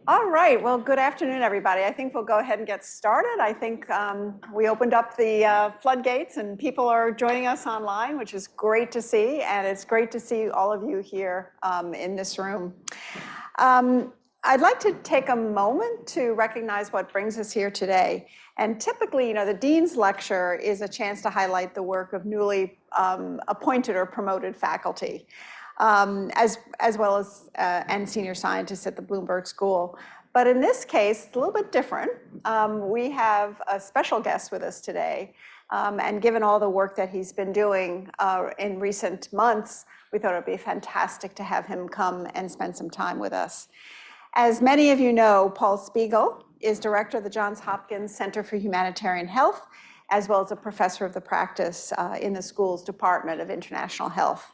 All right, well, good afternoon, everybody. I think we'll go ahead and get started. I think we opened up the floodgates and people are joining us online, which is great to see. And it's great to see all of you here in this room. I'd like to take a moment to recognize what brings us here today. And typically, the Dean's Lecture is a chance to highlight the work of newly appointed or promoted faculty. As well as and senior scientists at the Bloomberg School. But in this case, it's a little bit different. We have a special guest with us today. And given all the work that he's been doing in recent months, we thought it would be fantastic to have him come and spend some time with us. As many of you know, Paul Spiegel is director of the Johns Hopkins Center for Humanitarian Health, as well as a professor of the practice in the school's Department of International Health.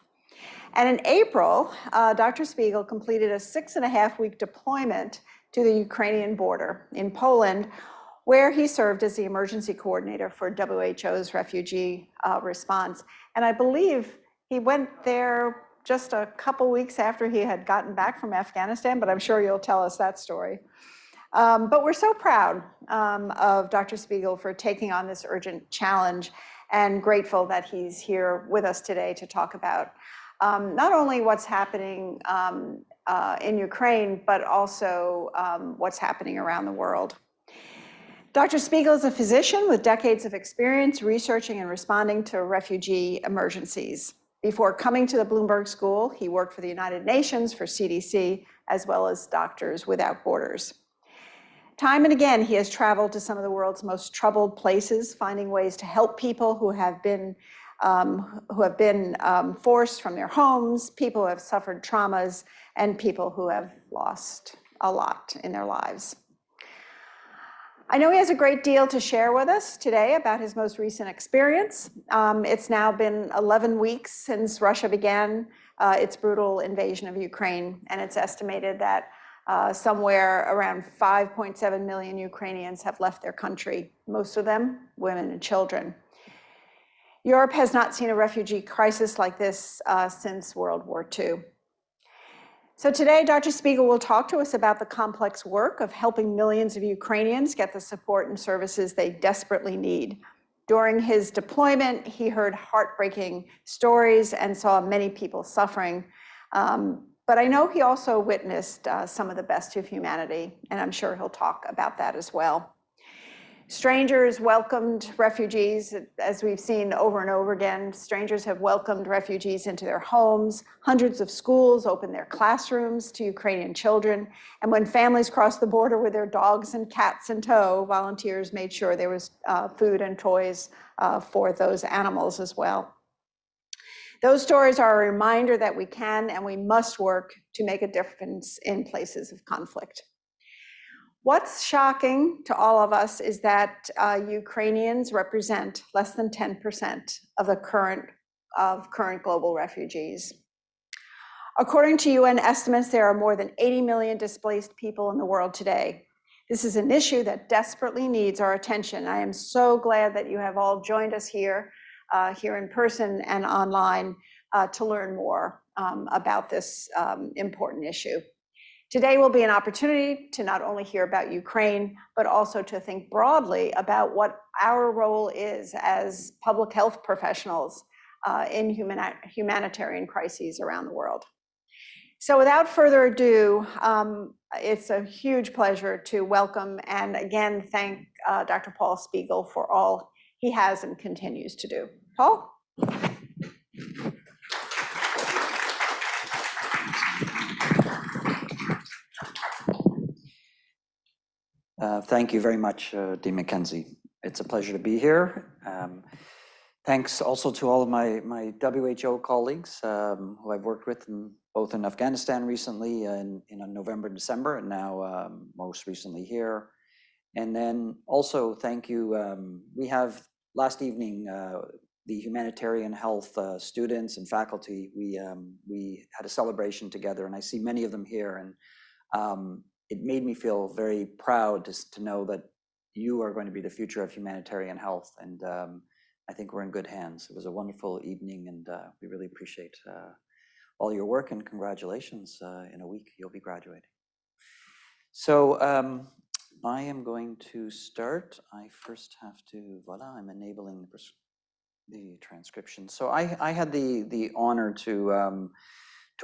And in April, Dr. Spiegel completed a 6.5-week deployment to the Ukrainian border in Poland, where he served as the emergency coordinator for WHO's refugee response. And I believe he went there just a couple weeks after he had gotten back from Afghanistan, but I'm sure you'll tell us that story. But we're so proud of Dr. Spiegel for taking on this urgent challenge and grateful that he's here with us today to talk about not only what's happening in Ukraine, but also what's happening around the world. Dr. Spiegel is a physician with decades of experience researching and responding to refugee emergencies. Before coming to the Bloomberg School, he worked for the United Nations, for CDC, as well as Doctors Without Borders. Time and again, he has traveled to some of the world's most troubled places, finding ways to help people who have been forced from their homes, people who have suffered traumas, and people who have lost a lot in their lives. I know he has a great deal to share with us today about his most recent experience. It's now been 11 weeks since Russia began its brutal invasion of Ukraine, and it's estimated that somewhere around 5.7 million Ukrainians have left their country, most of them women and children. Europe has not seen a refugee crisis like this since World War II. So today, Dr. Spiegel will talk to us about the complex work of helping millions of Ukrainians get the support and services they desperately need. During his deployment, he heard heartbreaking stories and saw many people suffering. But I know he also witnessed some of the best of humanity, and I'm sure he'll talk about that as well. Strangers welcomed refugees, as we've seen over and over again. Strangers have welcomed refugees into their homes. Hundreds of schools opened their classrooms to Ukrainian children. And when families crossed the border with their dogs and cats in tow, volunteers made sure there was food and toys for those animals as well. Those stories are a reminder that we can and we must work to make a difference in places of conflict. What's shocking to all of us is that Ukrainians represent less than 10% of the current global refugees. According to UN estimates, there are more than 80 million displaced people in the world today. This is an issue that desperately needs our attention. I am so glad that you have all joined us here in person and online to learn more about this important issue. Today will be an opportunity to not only hear about Ukraine, but also to think broadly about what our role is as public health professionals in humanitarian crises around the world. So without further ado, it's a huge pleasure to welcome and again thank Dr. Paul Spiegel for all he has and continues to do. Paul? Thank you very much, Dean McKenzie. It's a pleasure to be here. Thanks also to all of my WHO colleagues who I've worked with both in Afghanistan recently in November and December, and now most recently here. And then also thank you. We have last evening the humanitarian health students and faculty. We had a celebration together, and I see many of them here. And it made me feel very proud to know that you are going to be the future of humanitarian health, and I think we're in good hands. It was a wonderful evening, and we really appreciate all your work, and congratulations. In a week, you'll be graduating. So I am going to start. I first have to, voila, I'm enabling the transcription. So I had the honor to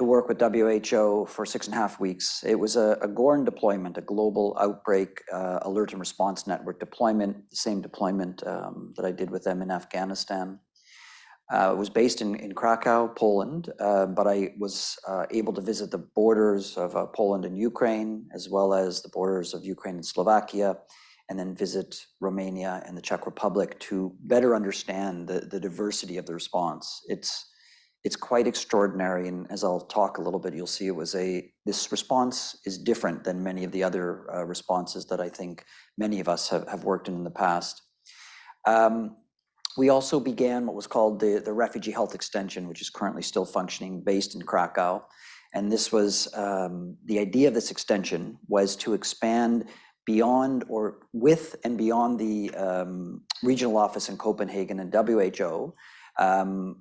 work with WHO for 6.5 weeks. It was a GORN deployment, a global outbreak alert and response network deployment, the same deployment that I did with them in Afghanistan. It was based in Krakow, Poland, but I was able to visit the borders of Poland and Ukraine, as well as the borders of Ukraine and Slovakia, and then visit Romania and the Czech Republic to better understand the diversity of the response. It's quite extraordinary, and as I'll talk a little bit, you'll see this response is different than many of the other responses that I think many of us have worked in the past. We also began what was called the Refugee Health Extension, which is currently still functioning, based in Krakow. And this was, the idea of this extension was to expand beyond or with and beyond the regional office in Copenhagen and WHO,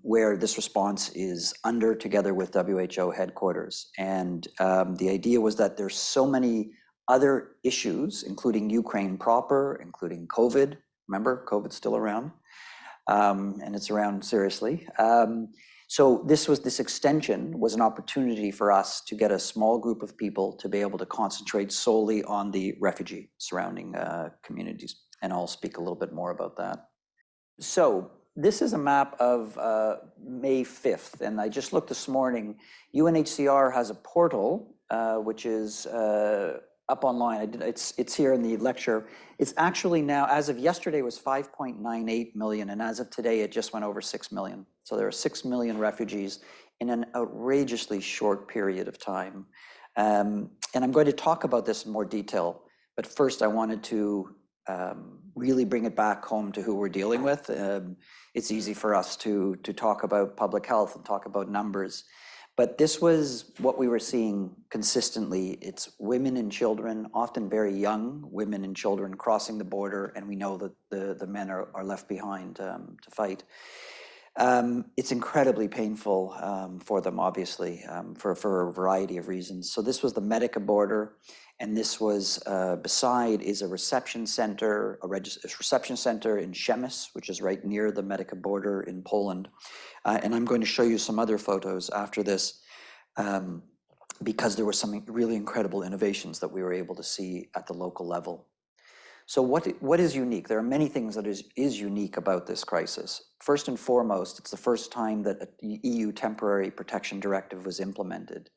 where this response is under, together with WHO headquarters. And the idea was that there's so many other issues, including Ukraine proper, including COVID. Remember, COVID's still around. And it's around seriously. So this extension was an opportunity for us to get a small group of people to be able to concentrate solely on the refugee surrounding communities. And I'll speak a little bit more about that. So this is a map of May 5th. And I just looked this morning. UNHCR has a portal, which is up online. It's here in the lecture. It's actually now, as of yesterday, was 5.98 million, and as of today, it just went over 6 million. So there are 6 million refugees in an outrageously short period of time. And I'm going to talk about this in more detail, but first I wanted to really bring it back home to who we're dealing with. It's easy for us to talk about public health and talk about numbers. But this was what we were seeing consistently. It's women and children, often very young women and children, crossing the border, and we know that the men are left behind to fight. It's incredibly painful for them, obviously, for a variety of reasons. So this was the Medica border, and this was beside is a reception center, a reception center in Przemysl, which is right near the Medica border in Poland. And I'm going to show you some other photos after this, because there were some really incredible innovations that we were able to see at the local level. So what is unique? There are many things that is unique about this crisis. First and foremost, it's the first time that an EU temporary protection directive was implemented.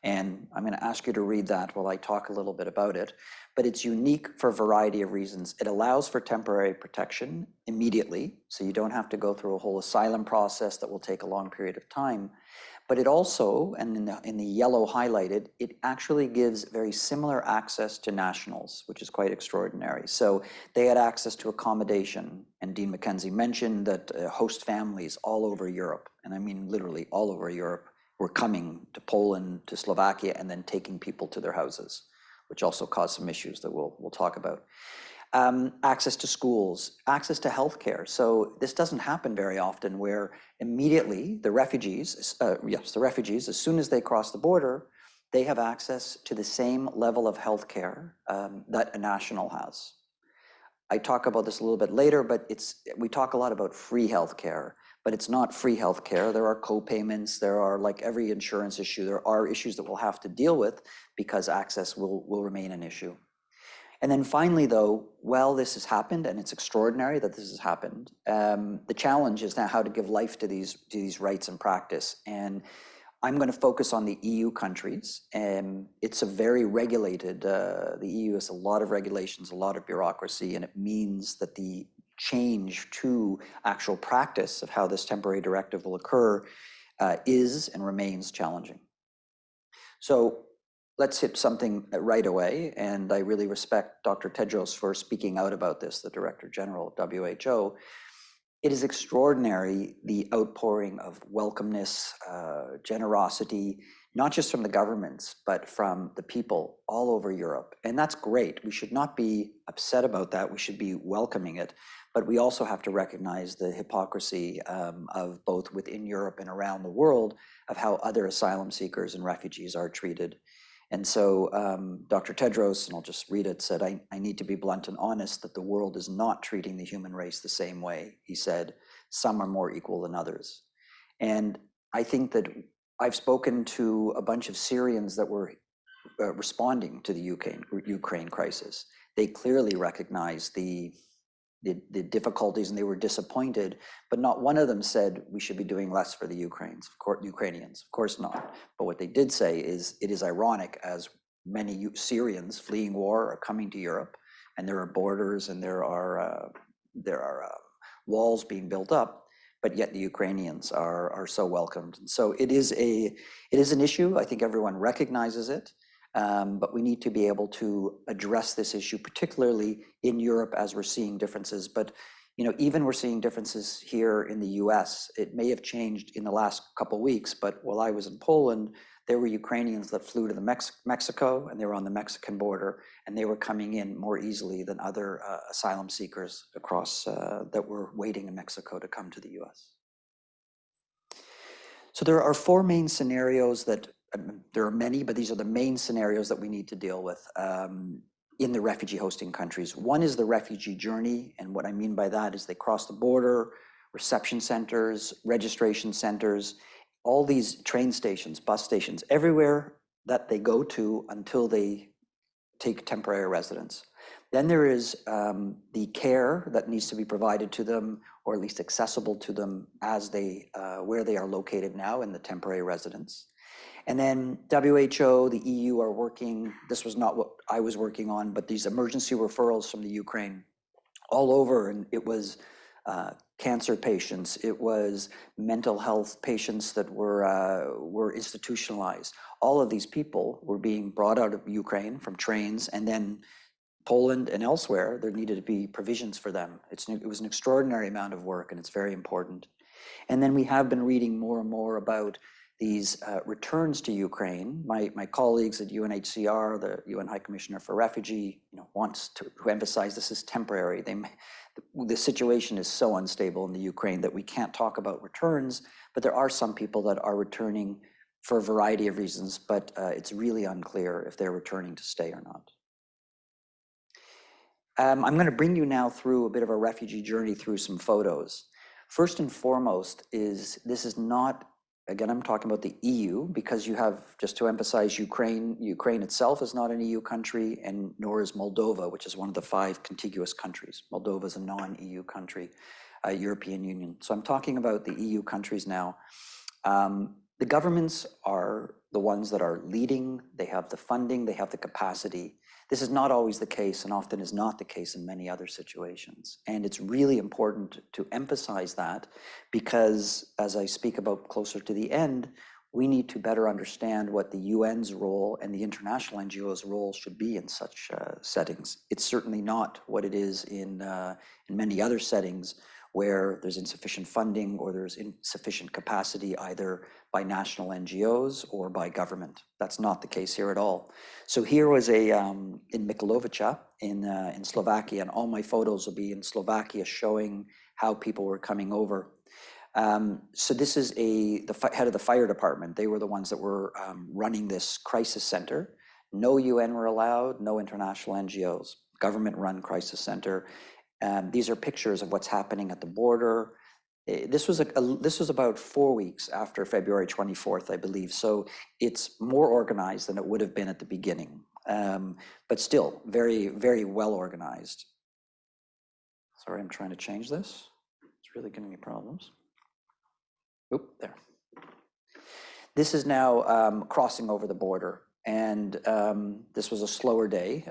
And I'm going to ask you to read that while I talk a little bit about it. But it's unique for a variety of reasons. It allows for temporary protection immediately, so you don't have to go through a whole asylum process that will take a long period of time. But it also, and in the yellow highlighted, it actually gives very similar access to nationals, which is quite extraordinary. So they had access to accommodation, and Dean McKenzie mentioned that host families all over Europe, and I mean literally all over Europe, were coming to Poland, to Slovakia, and then taking people to their houses, which also caused some issues that we'll talk about. Access to schools, access to healthcare. So this doesn't happen very often, where immediately the refugees, as soon as they cross the border, they have access to the same level of healthcare that a national has. I talk about this a little bit later, but we talk a lot about free healthcare, but it's not free healthcare. There are co-payments, there are, like every insurance issue, there are issues that we'll have to deal with because access will remain an issue. And then finally, though, while this has happened, and it's extraordinary that this has happened, the challenge is now how to give life to these rights and practice. And I'm going to focus on the EU countries. It's a very regulated, the EU has a lot of regulations, a lot of bureaucracy, and it means that the change to actual practice of how this temporary directive will occur is and remains challenging. So let's hit something right away, and I really respect Dr. Tedros for speaking out about this, the Director General of WHO. It is extraordinary, the outpouring of welcomeness, generosity, not just from the governments, but from the people all over Europe. And that's great. We should not be upset about that. We should be welcoming it. But we also have to recognize the hypocrisy of both within Europe and around the world of how other asylum seekers and refugees are treated. And so Dr. Tedros, and I'll just read it, said, I need to be blunt and honest that the world is not treating the human race the same way. He said, some are more equal than others. And I think that I've spoken to a bunch of Syrians that were responding to the Ukraine crisis. They clearly recognized the difficulties and they were disappointed, but not one of them said we should be doing less for the Ukrainians. Of course not. But what they did say is it is ironic as many Syrians fleeing war are coming to Europe, and there are borders and there are walls being built up, but yet the Ukrainians are so welcomed. And so it is an issue. I think everyone recognizes it. But we need to be able to address this issue, particularly in Europe, as we're seeing differences. But even we're seeing differences here in the U.S. It may have changed in the last couple of weeks, but while I was in Poland, there were Ukrainians that flew to Mexico, and they were on the Mexican border, and they were coming in more easily than other asylum seekers across that were waiting in Mexico to come to the U.S. So there are four main scenarios that. There are many, but these are the main scenarios that we need to deal with in the refugee hosting countries. One is the refugee journey, and what I mean by that is they cross the border, reception centers, registration centers, all these train stations, bus stations, everywhere that they go to until they take temporary residence. Then there is the care that needs to be provided to them, or at least accessible to them as where they are located now in the temporary residence. And then WHO, the EU are working, this was not what I was working on, but these emergency referrals from the Ukraine all over, and it was cancer patients, it was mental health patients that were institutionalized. All of these people were being brought out of Ukraine from trains, and then Poland and elsewhere, there needed to be provisions for them. It was an extraordinary amount of work, and it's very important. And then we have been reading more and more about these returns to Ukraine. My colleagues at UNHCR, the UN High Commissioner for Refugee, wants to emphasize this is temporary. The situation is so unstable in the Ukraine that we can't talk about returns, but there are some people that are returning for a variety of reasons, but it's really unclear if they're returning to stay or not. I'm going to bring you now through a bit of a refugee journey through some photos. First and foremost this is not, again, I'm talking about the EU, because you have, just to emphasize, Ukraine itself is not an EU country, and nor is Moldova, which is one of the 5 contiguous countries. Moldova is a non-EU country, European Union. So I'm talking about the EU countries now. The governments are the ones that are leading, they have the funding, they have the capacity. This is not always the case, and often is not the case in many other situations. And it's really important to emphasize that, because as I speak about closer to the end, we need to better understand what the UN's role and the international NGOs' role should be in such settings. It's certainly not what it is in many other settings where there's insufficient funding or there's insufficient capacity either by national NGOs or by government. That's not the case here at all. So here was in Michalovica in Slovakia, and all my photos will be in Slovakia showing how people were coming over. So this is the head of the fire department. They were the ones that were running this crisis center. No UN were allowed, no international NGOs, government-run crisis center. These are pictures of what's happening at the border. This was about 4 weeks after February 24th, I believe. So it's more organized than it would have been at the beginning, but still very, very well organized. Sorry, I'm trying to change this. It's really giving me problems. Oop, there. This is now crossing over the border. And this was a slower day.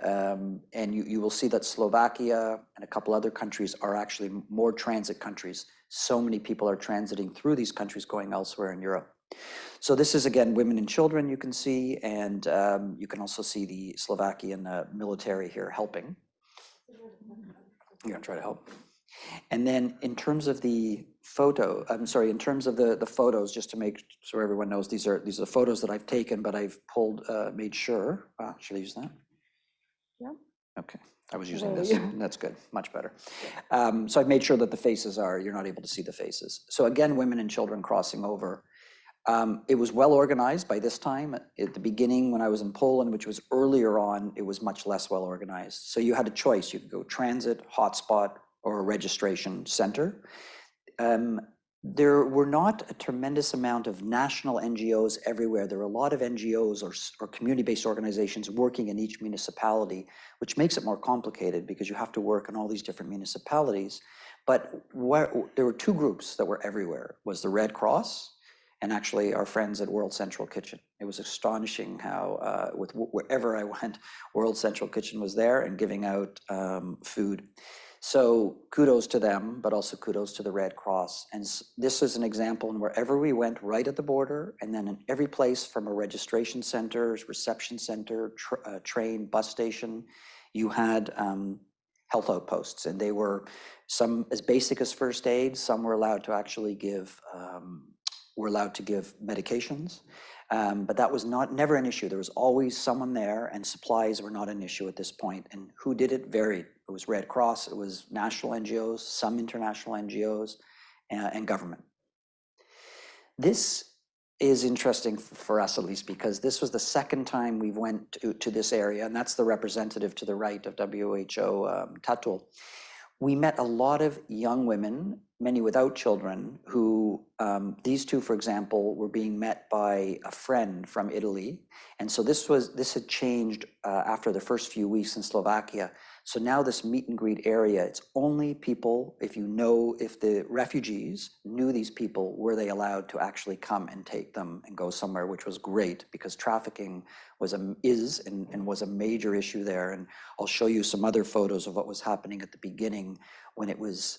And you will see that Slovakia and a couple other countries are actually more transit countries. So many people are transiting through these countries going elsewhere in Europe. So this is, again, women and children you can see. And you can also see the Slovakian military here helping. You're going to try to help. And then in terms of the in terms of the photos, just to make sure everyone knows, these are the photos that I've taken, but I've made sure. Should I use that? Yeah. Okay, I was using this. That's good, much better. So I've made sure that the faces you're not able to see the faces. So again, women and children crossing over. It was well organized by this time. At the beginning, when I was in Poland, which was earlier on, it was much less well organized. So you had a choice. You could go transit, hotspot, or a registration center. There were not a tremendous amount of national NGOs everywhere. There were a lot of NGOs or community-based organizations working in each municipality, which makes it more complicated because you have to work in all these different municipalities. But there were two groups that were everywhere. It was the Red Cross and actually our friends at World Central Kitchen. It was astonishing how, wherever I went, World Central Kitchen was there and giving out food. So kudos to them, but also kudos to the Red Cross. And this is an example, and wherever we went, right at the border, and then in every place from a registration center, reception center, train, bus station, you had health outposts, and they were some as basic as first aid. Some were allowed to actually give medications, but that was never an issue. There was always someone there, and supplies were not an issue at this point. And who did it varied. It was Red Cross, it was national NGOs, some international NGOs, and government. This is interesting for us, at least, because this was the second time we went to this area, and that's the representative to the right of WHO, Tatul. We met a lot of young women, many without children, who, these two, for example, were being met by a friend from Italy. And so this had changed after the first few weeks in Slovakia. So now this meet and greet area, it's only people, if the refugees knew these people, were they allowed to actually come and take them and go somewhere, which was great because trafficking was a major issue there. And I'll show you some other photos of what was happening at the beginning when it was,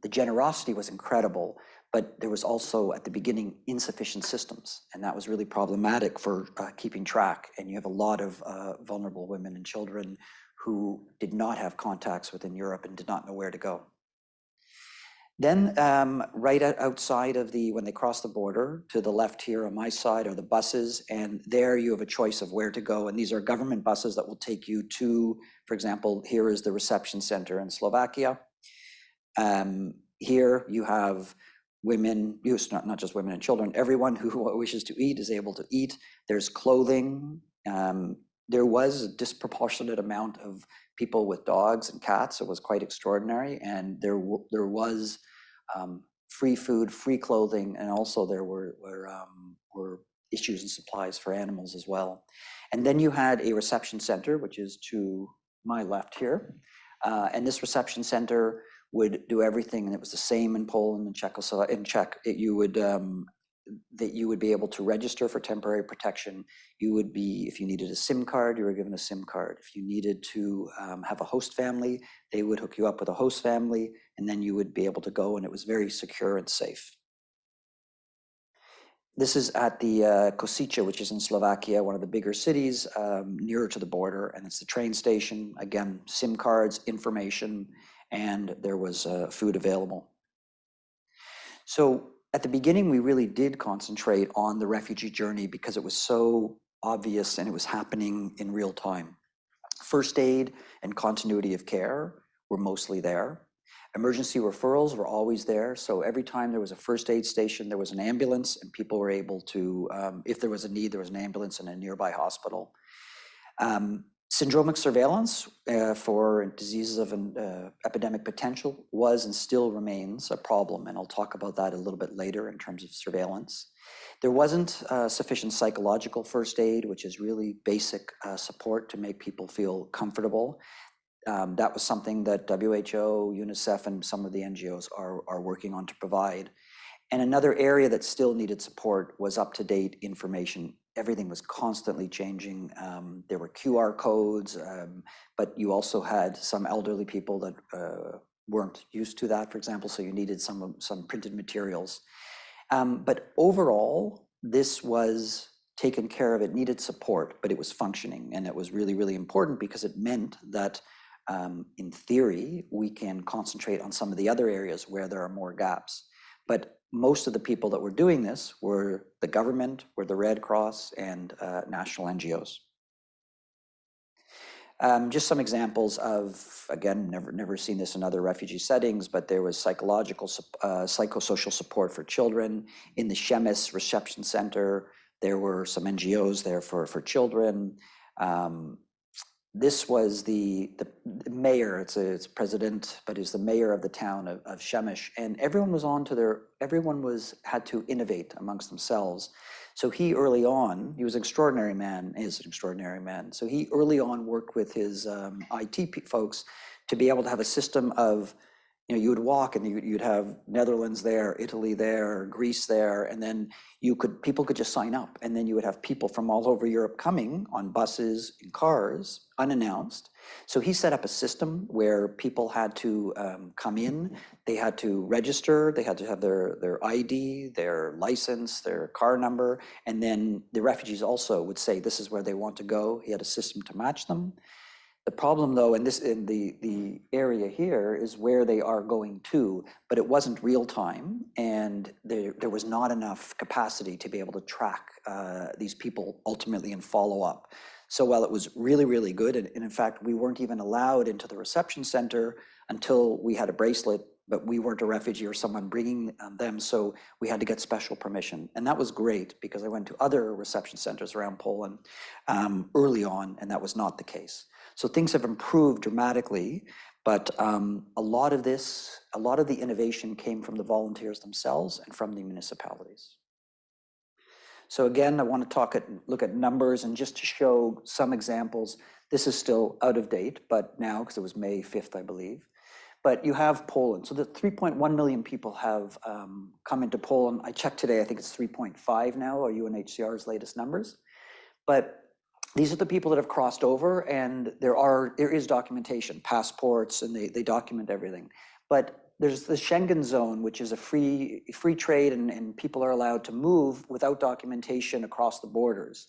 the generosity was incredible, but there was also at the beginning insufficient systems. And that was really problematic for keeping track. And you have a lot of vulnerable women and children who did not have contacts within Europe and did not know where to go. Then right outside of when they cross the border, to the left here on my side are the buses, and there you have a choice of where to go. And these are government buses that will take you to, for example, here is the reception center in Slovakia. Here you have women, not just women and children, everyone who wishes to eat is able to eat. There's clothing. There was a disproportionate amount of people with dogs and cats. It was quite extraordinary. And there was free food, free clothing, and also there were issues and supplies for animals as well. And then you had a reception center, which is to my left here. And this reception center would do everything, and it was the same in Poland and Czechoslovakia. In Czech, that you would be able to register for temporary protection. You would be, if you needed a SIM card, you were given a SIM card. If you needed to have a host family, they would hook you up with a host family, and then you would be able to go, and it was very secure and safe. This is at the Košice, which is in Slovakia, one of the bigger cities, nearer to the border, and it's the train station. Again, SIM cards, information, and there was food available. So at the beginning, we really did concentrate on the refugee journey because it was so obvious and it was happening in real time. First aid and continuity of care were mostly there. Emergency referrals were always there. So every time there was a first aid station, there was an ambulance, and people were able to, if there was a need, there was an ambulance in a nearby hospital. Syndromic surveillance for diseases of epidemic potential was and still remains a problem, and I'll talk about that a little bit later in terms of surveillance. There wasn't sufficient psychological first aid, which is really basic support to make people feel comfortable. That was something that WHO, UNICEF, and some of the NGOs are working on to provide. And another area that still needed support was up-to-date information. Everything was constantly changing. There were QR codes, but you also had some elderly people that weren't used to that, for example, so you needed some printed materials. But overall, this was taken care of. It needed support, but it was functioning, and it was really, really important because it meant that in theory, we can concentrate on some of the other areas where there are more gaps. But most of the people that were doing this were the government, were the Red Cross, and national NGOs. Just some examples of, again, never seen this in other refugee settings, but there was psychosocial support for children in the Shemis Reception Center. There were some NGOs there for children. This was the mayor, it's president, but he's the mayor of the town of Shemesh, and everyone was had to innovate amongst themselves. So he early on, he was an extraordinary man, is an extraordinary man. So he early on worked with his IT folks to be able to have a system of, you would walk and you'd have Netherlands there, Italy there, Greece there, and then people could just sign up, and then you would have people from all over Europe coming on buses and cars, unannounced. So he set up a system where people had to come in, they had to register, they had to have their ID, their license, their car number, and then the refugees also would say this is where they want to go. He had a system to match them. The problem, though, in the area here is where they are going to, but it wasn't real time, and there was not enough capacity to be able to track these people ultimately and follow up. So while it was really, really good, and in fact, we weren't even allowed into the reception center until we had a bracelet, but we weren't a refugee or someone bringing them, so we had to get special permission. And that was great because I went to other reception centers around Poland early on, and that was not the case. So things have improved dramatically, but a lot of the innovation came from the volunteers themselves and from the municipalities. So again, I want to look at numbers, and just to show some examples. This is still out of date, but now, because it was May 5th, I believe. But you have Poland. So the 3.1 million people have come into Poland. I checked today, I think it's 3.5 now, are UNHCR's latest numbers. But these are the people that have crossed over, and there is documentation, passports, and they document everything. But there's the Schengen zone, which is a free trade, and people are allowed to move without documentation across the borders.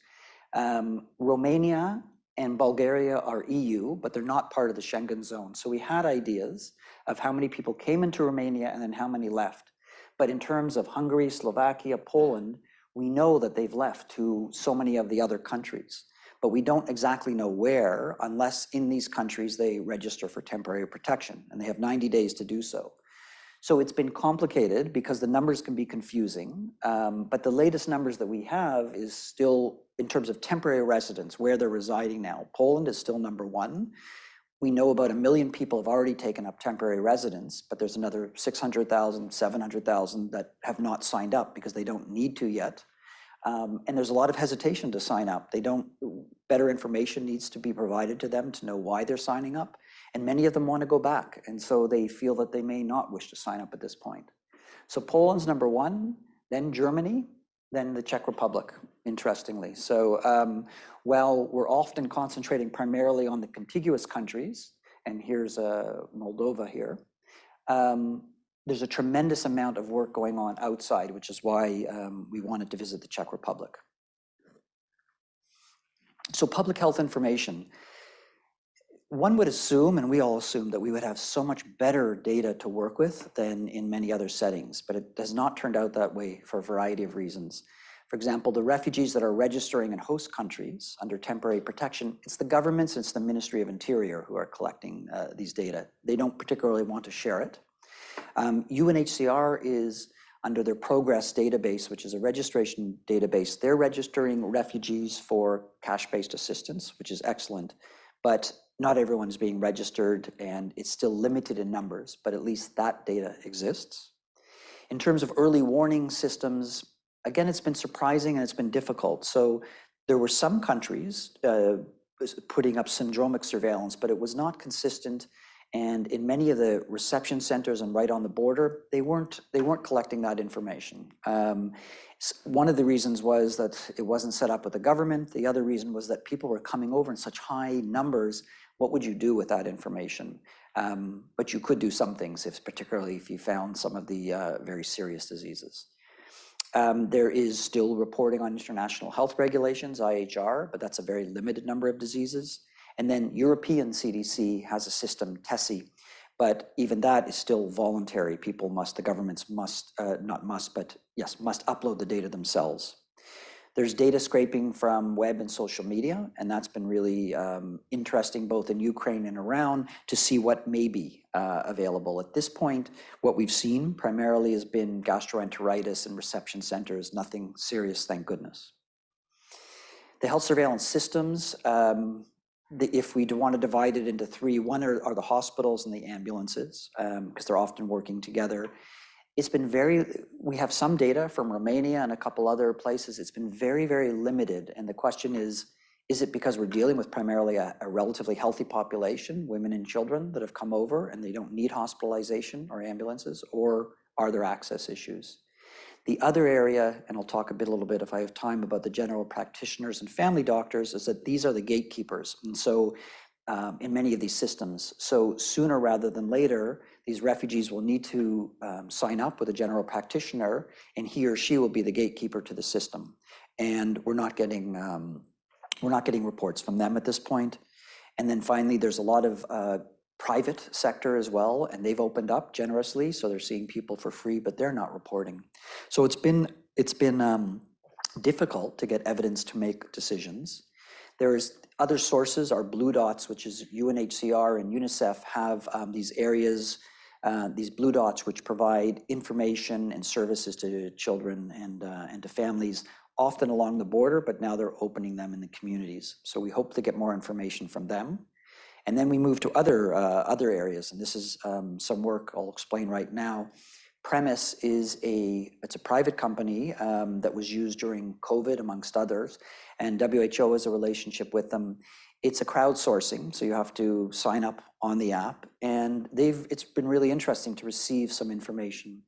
Romania and Bulgaria are EU, but they're not part of the Schengen zone. So we had ideas of how many people came into Romania and then how many left. But in terms of Hungary, Slovakia, Poland, we know that they've left to so many of the other countries. But we don't exactly know where, unless in these countries they register for temporary protection, and they have 90 days to do so. So it's been complicated because the numbers can be confusing, but the latest numbers that we have is still, in terms of temporary residents, where they're residing now. Poland is still number one. We know about 1 million people have already taken up temporary residence, but there's another 600,000, 700,000 that have not signed up because they don't need to yet. And there's a lot of hesitation to sign up. Better information needs to be provided to them to know why they're signing up. And many of them want to go back. And so they feel that they may not wish to sign up at this point. So Poland's number one, then Germany, then the Czech Republic, interestingly. So while we're often concentrating primarily on the contiguous countries, and here's Moldova here, there's a tremendous amount of work going on outside, which is why we wanted to visit the Czech Republic. So public health information. One would assume, and we all assume, that we would have so much better data to work with than in many other settings, but it has not turned out that way for a variety of reasons. For example, the refugees that are registering in host countries under temporary protection, it's the governments, it's the Ministry of Interior who are collecting these data. They don't particularly want to share it. UNHCR is under their Progress database, which is a registration database. They're registering refugees for cash-based assistance, which is excellent, but not everyone's being registered, and it's still limited in numbers, but at least that data exists. In terms of early warning systems, again, it's been surprising and it's been difficult. So there were some countries putting up syndromic surveillance, but it was not consistent. And in many of the reception centers and right on the border, they weren't collecting that information. One of the reasons was that it wasn't set up with the government. The other reason was that people were coming over in such high numbers. What would you do with that information? But you could do some things, particularly if you found some of the very serious diseases. There is still reporting on international health regulations, IHR, but that's a very limited number of diseases. And then European CDC has a system, TESI, but even that is still voluntary. The governments must upload the data themselves. There's data scraping from web and social media, and that's been really interesting both in Ukraine and around to see what may be available. At this point, what we've seen primarily has been gastroenteritis and reception centers, nothing serious, thank goodness. The health surveillance systems, if we want to divide it into three, one are the hospitals and the ambulances, because they're often working together. It's been we have some data from Romania and a couple other places. It's been very, very limited. And the question is it because we're dealing with primarily a relatively healthy population, women and children that have come over and they don't need hospitalization or ambulances, or are there access issues? The other area, and I'll talk a little bit if I have time about the general practitioners and family doctors, is that these are the gatekeepers. And so in many of these systems, so sooner rather than later, these refugees will need to sign up with a general practitioner, and he or she will be the gatekeeper to the system. And we're not getting reports from them at this point. And then finally, there's a lot of private sector as well, and they've opened up generously, so they're seeing people for free, but they're not reporting. So it's been difficult to get evidence to make decisions. There's other sources, our Blue Dots, which is UNHCR and UNICEF, have these areas, these Blue Dots, which provide information and services to children and to families, often along the border, but now they're opening them in the communities. So we hope to get more information from them. And then we move to other areas, and this is some work I'll explain right now. Premise is it's a private company that was used during COVID, amongst others, and WHO has a relationship with them. It's a crowdsourcing, so you have to sign up on the app, and it's been really interesting to receive some information.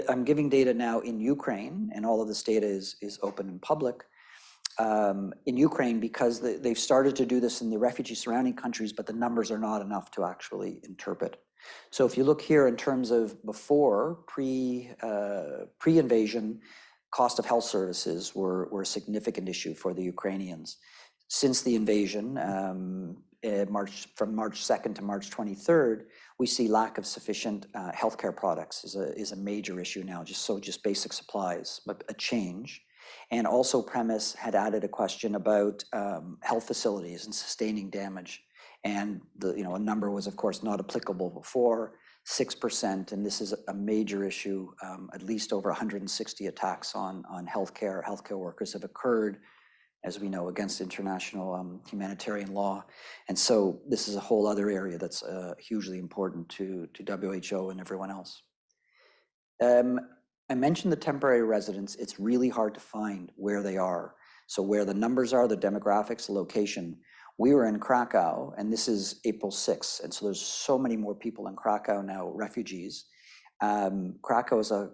I'm giving data now in Ukraine, and all of this data is open and public. In Ukraine, because they've started to do this in the refugee surrounding countries, but the numbers are not enough to actually interpret. So if you look here in terms of before, pre-invasion, cost of health services were a significant issue for the Ukrainians. Since the invasion, from March 2nd to March 23rd, we see lack of sufficient healthcare products is a major issue now, just basic supplies, but a change. And also Premise had added a question about health facilities and sustaining damage. And a number was, of course, not applicable before, 6%, and this is a major issue. At least over 160 attacks on healthcare workers have occurred, as we know, against international humanitarian law. And so this is a whole other area that's hugely important to WHO and everyone else. I mentioned the temporary residents. It's really hard to find where they are. So where the numbers are, the demographics, the location. We were in Krakow, and this is April 6th, and so there's so many more people in Krakow now, refugees. Krakow is a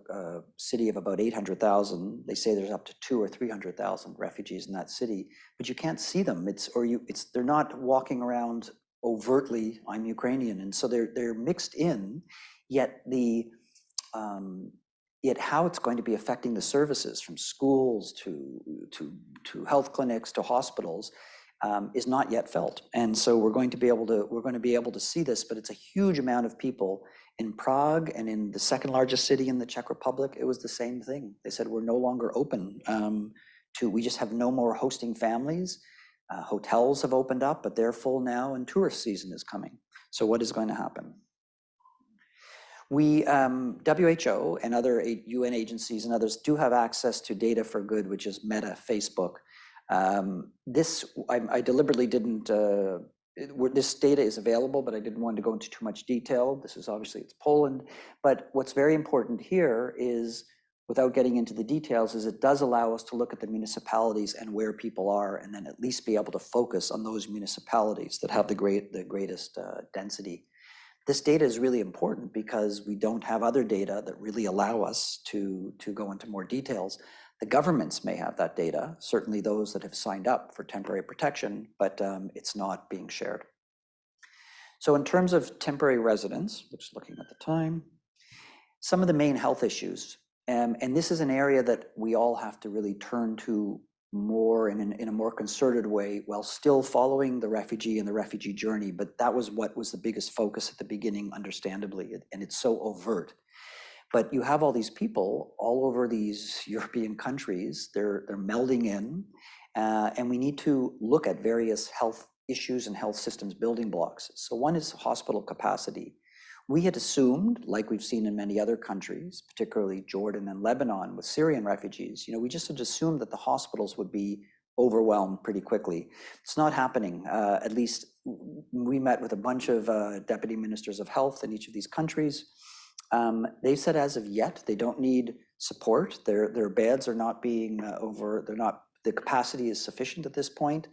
city of about 800,000. They say there's up to 200,000 or 300,000 refugees in that city, but you can't see them. They're not walking around overtly, I'm Ukrainian, and so they're mixed in, yet how it's going to be affecting the services from schools to health clinics to hospitals is not yet felt. And so we're going to be able to see this, but it's a huge amount of people. In Prague and in the second largest city in the Czech Republic, it was the same thing. They said we're no longer open we just have no more hosting families. Hotels have opened up, but they're full now, and tourist season is coming. So what is going to happen? We, WHO and other UN agencies and others do have access to data for good, which is Meta, Facebook. I deliberately didn't, this data is available, but I didn't want to go into too much detail. This is obviously, it's Poland. But what's very important here is, without getting into the details, is it does allow us to look at the municipalities and where people are, and then at least be able to focus on those municipalities that have the greatest density. This data is really important because we don't have other data that really allow us to go into more details. The governments may have that data, certainly those that have signed up for temporary protection, but it's not being shared. So in terms of temporary residence, just looking at the time, some of the main health issues, and this is an area that we all have to really turn to more in a more concerted way, while still following the refugee and the refugee journey. But that was what was the biggest focus at the beginning, understandably, and it's so overt. But you have all these people all over these European countries, they're melding in, and we need to look at various health issues and health systems building blocks. So one is hospital capacity. We had assumed, like we've seen in many other countries, particularly Jordan and Lebanon with Syrian refugees, we just had assumed that the hospitals would be overwhelmed pretty quickly. It's not happening. At least we met with a bunch of deputy ministers of health in each of these countries. They said as of yet, they don't need support. Their beds are not being the capacity is sufficient at this point.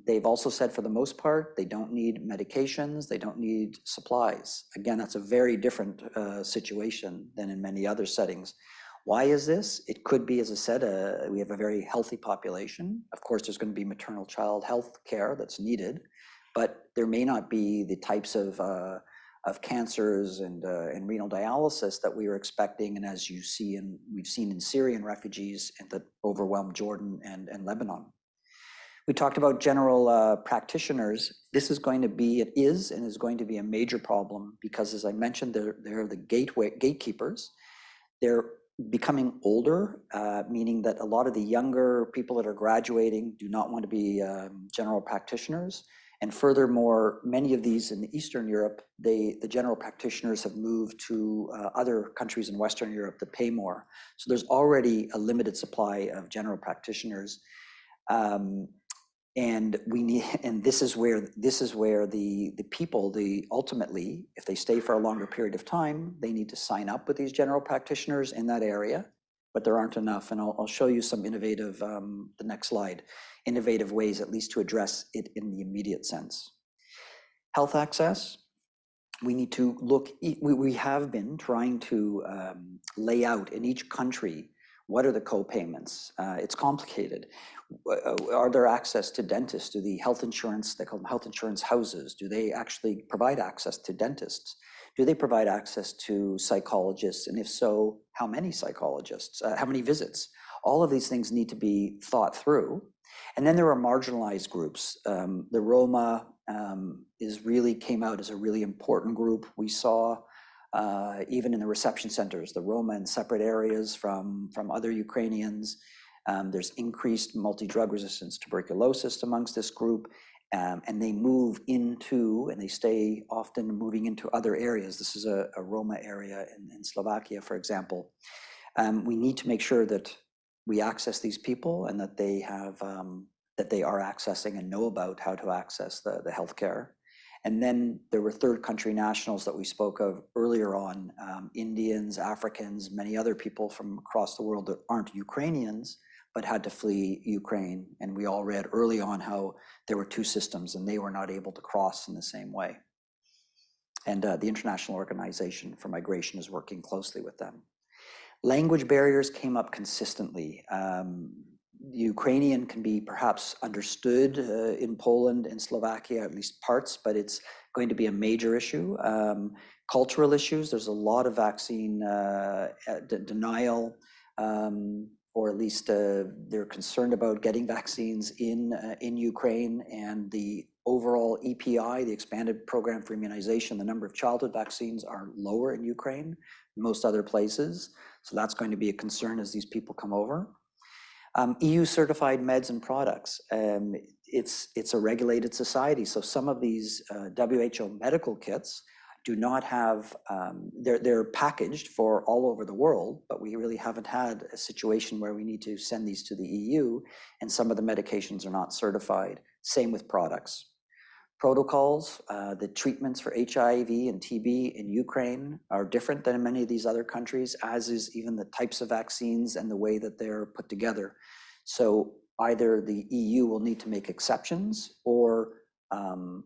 They've also said for the most part, they don't need medications, they don't need supplies. Again, that's a very different situation than in many other settings. Why is this? It could be, as I said, we have a very healthy population. Of course, there's going to be maternal child health care that's needed, but there may not be the types of cancers and renal dialysis that we were expecting, and as you see, we've seen in Syrian refugees and that overwhelmed Jordan and Lebanon. We talked about general practitioners. This is going to be, it is and is going to be a major problem because, as I mentioned, they're the gatekeepers. They're becoming older, meaning that a lot of the younger people that are graduating do not want to be general practitioners. And furthermore, many of these in Eastern Europe, the general practitioners have moved to other countries in Western Europe that pay more. So there's already a limited supply of general practitioners. And this is where the people, ultimately, if they stay for a longer period of time, they need to sign up with these general practitioners in that area, but there aren't enough. And I'll show you some innovative, the next slide, innovative ways at least to address it in the immediate sense. Health access, we need to look, we have been trying to lay out in each country, what are the co-payments? It's complicated. Are there access to dentists? Do the health insurance, they call them health insurance houses, do they actually provide access to dentists? Do they provide access to psychologists? And if so, how many psychologists? How many visits? All of these things need to be thought through. And then there are marginalized groups. The Roma came out as a really important group. We saw even in the reception centers, the Roma in separate areas from other Ukrainians. There's increased multi-drug resistance tuberculosis amongst this group, and they move into, and they stay often moving into other areas. This is a Roma area in Slovakia, for example. We need to make sure that we access these people and that they have, that they are accessing and know about how to access the healthcare. And then there were third country nationals that we spoke of earlier on, Indians, Africans, many other people from across the world that aren't Ukrainians, but had to flee Ukraine. And we all read early on how there were two systems and they were not able to cross in the same way. And the International Organization for Migration is working closely with them. Language barriers came up consistently. Ukrainian can be perhaps understood in Poland and Slovakia, at least parts, but it's going to be a major issue. Cultural issues, there's a lot of vaccine denial, or at least they're concerned about getting vaccines in Ukraine, and the overall EPI, the expanded program for immunization, the number of childhood vaccines are lower in Ukraine than most other places. So that's going to be a concern as these people come over. EU certified meds and products. It's a regulated society. So some of these WHO medical kits do not have, they're packaged for all over the world, but we really haven't had a situation where we need to send these to the EU, and some of the medications are not certified. Same with products. Protocols, the treatments for HIV and TB in Ukraine are different than in many of these other countries, as is even the types of vaccines and the way that they're put together. So either the EU will need to make exceptions, or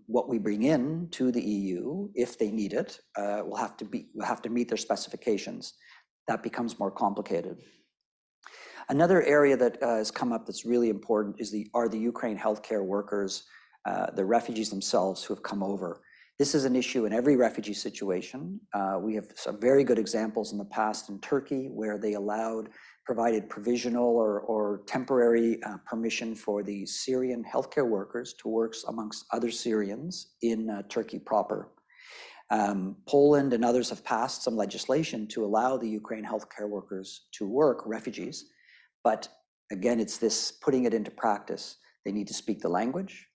what we bring in to the EU, if they need it, will have to meet their specifications. That becomes more complicated. Another area that has come up that's really important is are the Ukraine healthcare workers, the refugees themselves who have come over. This is an issue in every refugee situation. We have some very good examples in the past in Turkey where they provided provisional or temporary permission for the Syrian healthcare workers to work amongst other Syrians in Turkey proper. Poland and others have passed some legislation to allow the Ukraine healthcare workers to work, refugees. But again, it's this putting it into practice. They need to speak the language.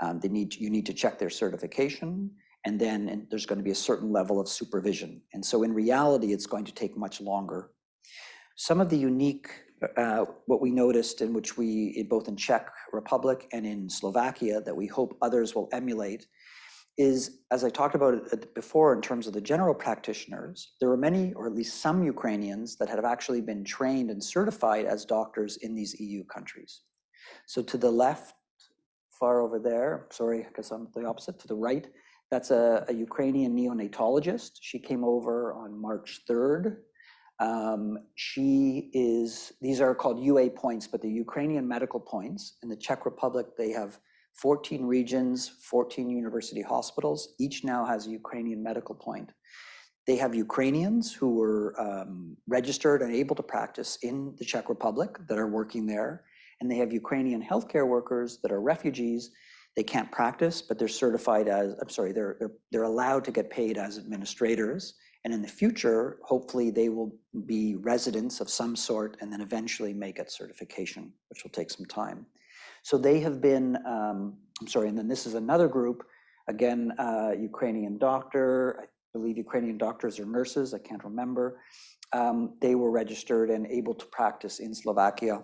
You need to check their certification. And then there's going to be a certain level of supervision. And so in reality, it's going to take much longer. Some of the unique, what we noticed, in which both in Czech Republic and in Slovakia, that we hope others will emulate, is, as I talked about it before in terms of the general practitioners, there are many, or at least some Ukrainians that have actually been trained and certified as doctors in these EU countries. So to the left, far over there, sorry, I guess I'm the opposite, to the right, that's a Ukrainian neonatologist. She came over on March 3rd. These are called UA points, but the Ukrainian medical points. In the Czech Republic, they have 14 regions, 14 university hospitals. Each now has a Ukrainian medical point. They have Ukrainians who were registered and able to practice in the Czech Republic that are working there. And they have Ukrainian healthcare workers that are refugees. They can't practice, but they're certified as, they're allowed to get paid as administrators. And in the future, hopefully they will be residents of some sort and then eventually make it certification, which will take some time. So they have been, and then this is another group, again, Ukrainian doctor, I believe Ukrainian doctors or nurses, I can't remember. They were registered and able to practice in Slovakia.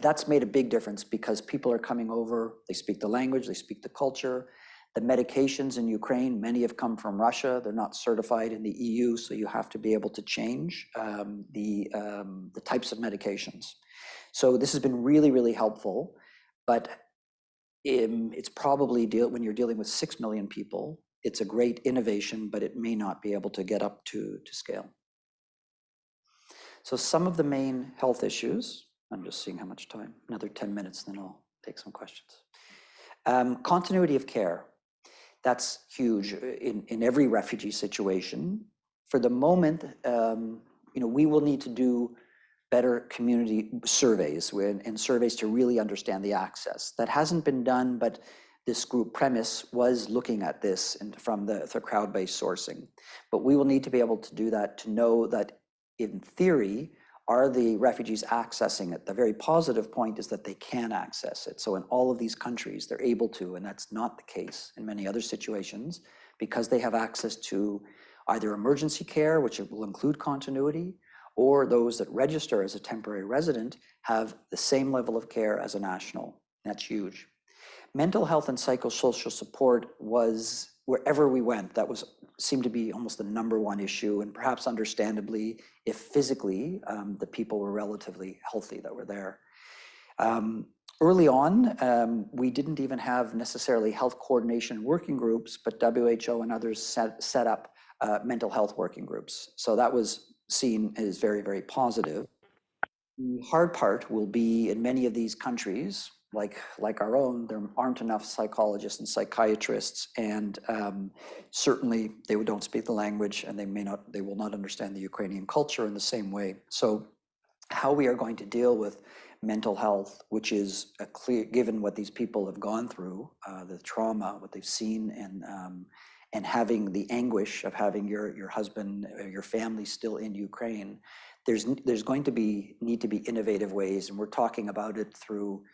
That's made a big difference because people are coming over, they speak the language, they speak the culture. The medications in Ukraine, many have come from Russia. They're not certified in the EU, so you have to be able to change the types of medications. So this has been really, really helpful, but it's probably, when you're dealing with 6 million people, it's a great innovation, but it may not be able to get up to scale. So some of the main health issues, I'm just seeing how much time, another 10 minutes, then I'll take some questions. Continuity of care. That's huge in every refugee situation. For the moment, we will need to do better community surveys and surveys to really understand the access. That hasn't been done, but this group premise was looking at this from the crowd-based sourcing. But we will need to be able to do that to know that in theory, are the refugees accessing it? The very positive point is that they can access it. So in all of these countries, they're able to, and that's not the case in many other situations, because they have access to either emergency care, which will include continuity, or those that register as a temporary resident have the same level of care as a national. That's huge. Mental health and psychosocial support was, wherever we went, seemed to be almost the #1 issue, and perhaps understandably, if physically the people were relatively healthy that were there. Early on, we didn't even have necessarily health coordination working groups, but WHO and others set up mental health working groups. So that was seen as very, very positive. The hard part will be in many of these countries, like our own, there aren't enough psychologists and psychiatrists, and certainly they don't speak the language, and they will not understand the Ukrainian culture in the same way. So how we are going to deal with mental health, which is given what these people have gone through, the trauma, what they've seen, and having the anguish of having your husband or your family still in Ukraine, there's going to need to be innovative ways, and we're talking about it through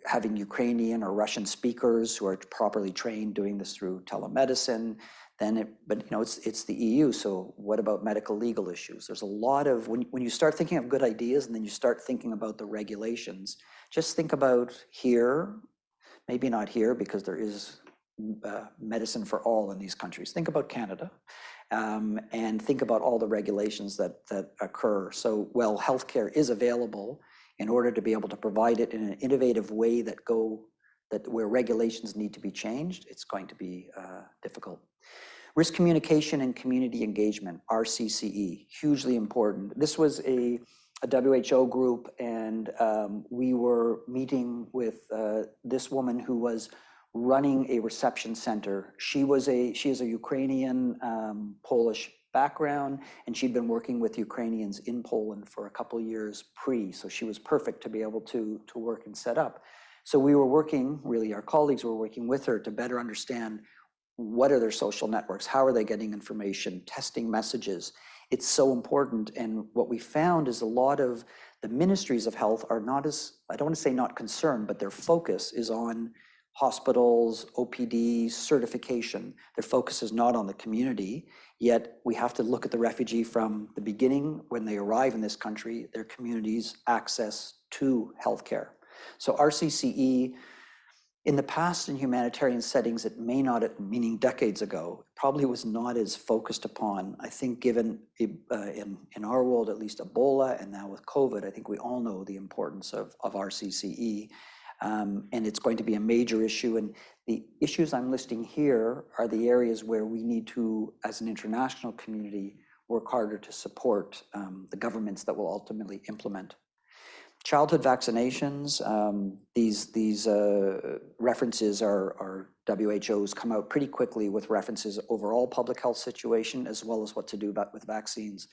having Ukrainian or Russian speakers who are properly trained, doing this through telemedicine. But it's the EU, so what about medical legal issues? There's a lot of, when you start thinking of good ideas and then you start thinking about the regulations, just think about here, maybe not here because there is medicine for all in these countries. Think about Canada, and think about all the regulations that occur. So while healthcare is available, in order to be able to provide it in an innovative way where regulations need to be changed, it's going to be difficult. Risk communication and community engagement, RCCE, hugely important. This was a WHO group, and we were meeting with this woman who was running a reception center. She is a Ukrainian Polish background, and she'd been working with Ukrainians in Poland for a couple years so she was perfect to be able to work and set up. So we were working, really our colleagues were working with her to better understand what are their social networks? How are they getting information, testing messages? It's so important. And what we found is a lot of the ministries of health are not as, I don't want to say not concerned, but their focus is on hospitals, OPD, certification. Their focus is not on the community, yet we have to look at the refugee from the beginning when they arrive in this country, their community's access to healthcare. So RCCE, in the past in humanitarian settings, it may not, meaning decades ago, probably was not as focused upon. I think given in our world, at least Ebola, and now with COVID, I think we all know the importance of RCCE. And it's going to be a major issue. And the issues I'm listing here are the areas where we need to, as an international community, work harder to support the governments that will ultimately implement. Childhood vaccinations, these references are WHO's come out pretty quickly with references overall public health situation as well as what to do with vaccines.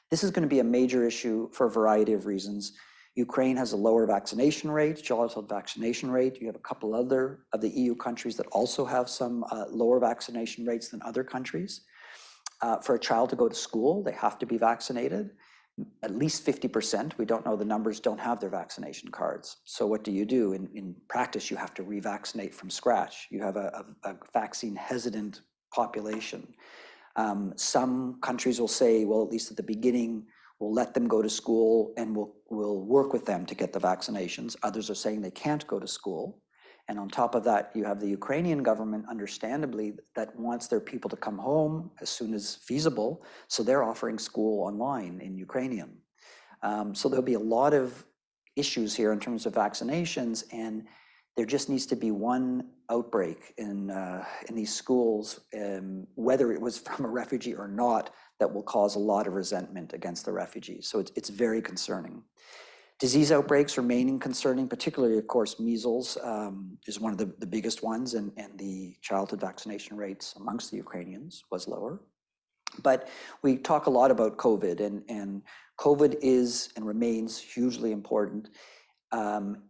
This is going to be a major issue for a variety of reasons. Ukraine has a lower vaccination rate, childhood vaccination rate. You have a couple other of the EU countries that also have some lower vaccination rates than other countries. For a child to go to school, they have to be vaccinated. At least 50%, we don't know the numbers, don't have their vaccination cards. So what do? In practice, you have to revaccinate from scratch. You have a vaccine hesitant population. Some countries will say, well, at least at the beginning, we'll let them go to school and we'll work with them to get the vaccinations. Others are saying they can't go to school. And on top of that, you have the Ukrainian government, understandably, that wants their people to come home as soon as feasible. So they're offering school online in Ukrainian. So there'll be a lot of issues here in terms of vaccinations, and there just needs to be one outbreak in these schools, whether it was from a refugee or not, that will cause a lot of resentment against the refugees. So it's very concerning. Disease outbreaks remaining concerning, particularly, of course, measles is one of the biggest ones, and the childhood vaccination rates amongst the Ukrainians was lower. But we talk a lot about COVID, and COVID is and remains hugely important.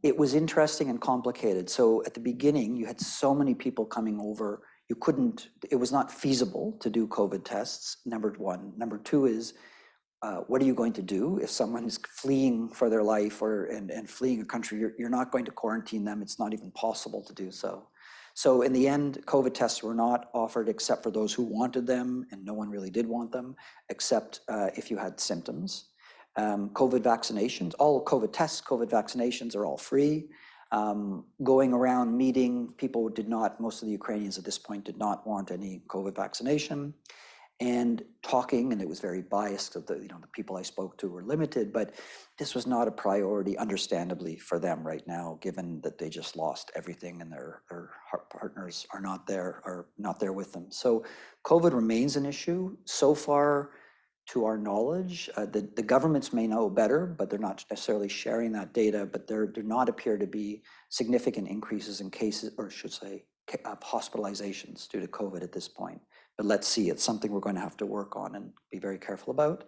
It was interesting and complicated. So at the beginning, you had so many people coming over, it was not feasible to do COVID tests, number one. Number two is, what are you going to do if someone is fleeing for their life and fleeing a country? You're not going to quarantine them. It's not even possible to do so. So in the end, COVID tests were not offered except for those who wanted them, and no one really did want them, except if you had symptoms. COVID vaccinations, all COVID tests, COVID vaccinations are all free. Going around meeting, people most of the Ukrainians at this point did not want any COVID vaccination. And talking, and it was very biased, the people I spoke to were limited, but this was not a priority, understandably, for them right now, given that they just lost everything and their partners are not there with them. So COVID remains an issue. So far, to our knowledge, the governments may know better, but they're not necessarily sharing that data, but there do not appear to be significant increases in cases, or I should say, hospitalizations due to COVID at this point. But let's see, it's something we're going to have to work on and be very careful about.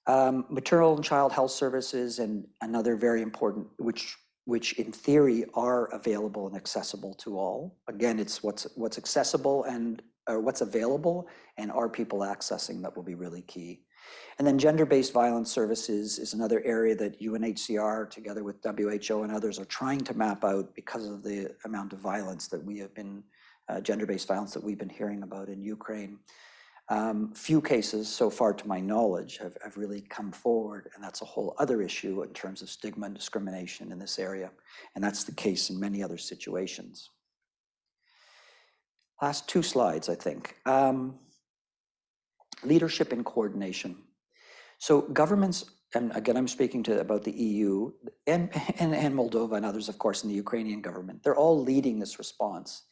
Maternal and child health services, and another very important, which in theory are available and accessible to all. Again, it's what's accessible and what's available, and are people accessing that will be really key. And then gender-based violence services is another area that UNHCR, together with WHO and others, are trying to map out because of the amount of violence that we have been, gender-based violence that we've been hearing about in Ukraine. Few cases so far, to my knowledge, have really come forward, and that's a whole other issue in terms of stigma and discrimination in this area. And that's the case in many other situations. Last two slides, I think. Leadership and coordination. So governments, and again, I'm speaking about the EU and Moldova and others, of course, in the Ukrainian government. They're all leading this response.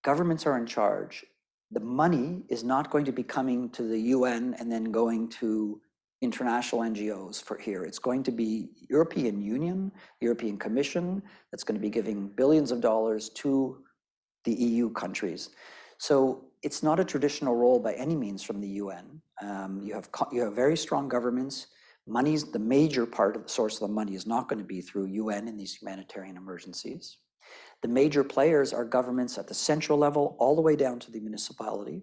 Governments are in charge. The money is not going to be coming to the UN and then going to international NGOs for here. It's going to be European Union, European Commission, that's going to be giving billions of dollars to the EU countries. So it's not a traditional role by any means from the UN. You have very strong governments. The major part of the source of the money is not going to be through UN in these humanitarian emergencies. The major players are governments at the central level, all the way down to the municipality.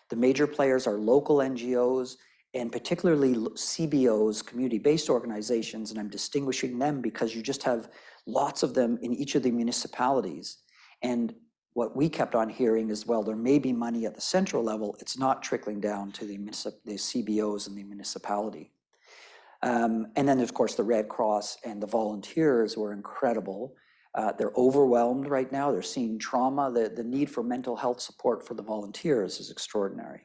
The major players are local NGOs and particularly CBOs, community-based organizations, and I'm distinguishing them because you just have lots of them in each of the municipalities. And what we kept on hearing is, well, there may be money at the central level, it's not trickling down to the CBOs and the municipality. And then, of course, the Red Cross and the volunteers were incredible. They're overwhelmed right now. They're seeing trauma. The need for mental health support for the volunteers is extraordinary.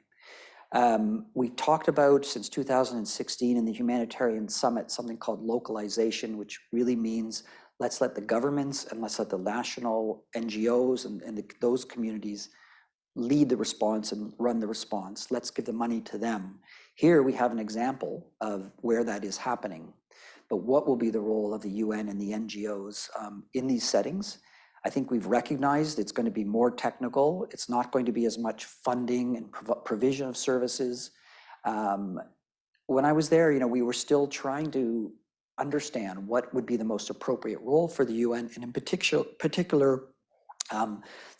We've talked about, since 2016 in the Humanitarian Summit, something called localization, which really means let's let the governments and let's let the national NGOs and those communities lead the response and run the response. Let's give the money to them. Here we have an example of where that is happening. But what will be the role of the UN and the NGOs in these settings? I think we've recognized it's going to be more technical. It's not going to be as much funding and provision of services. When I was there, we were still trying to understand what would be the most appropriate role for the UN, and in particular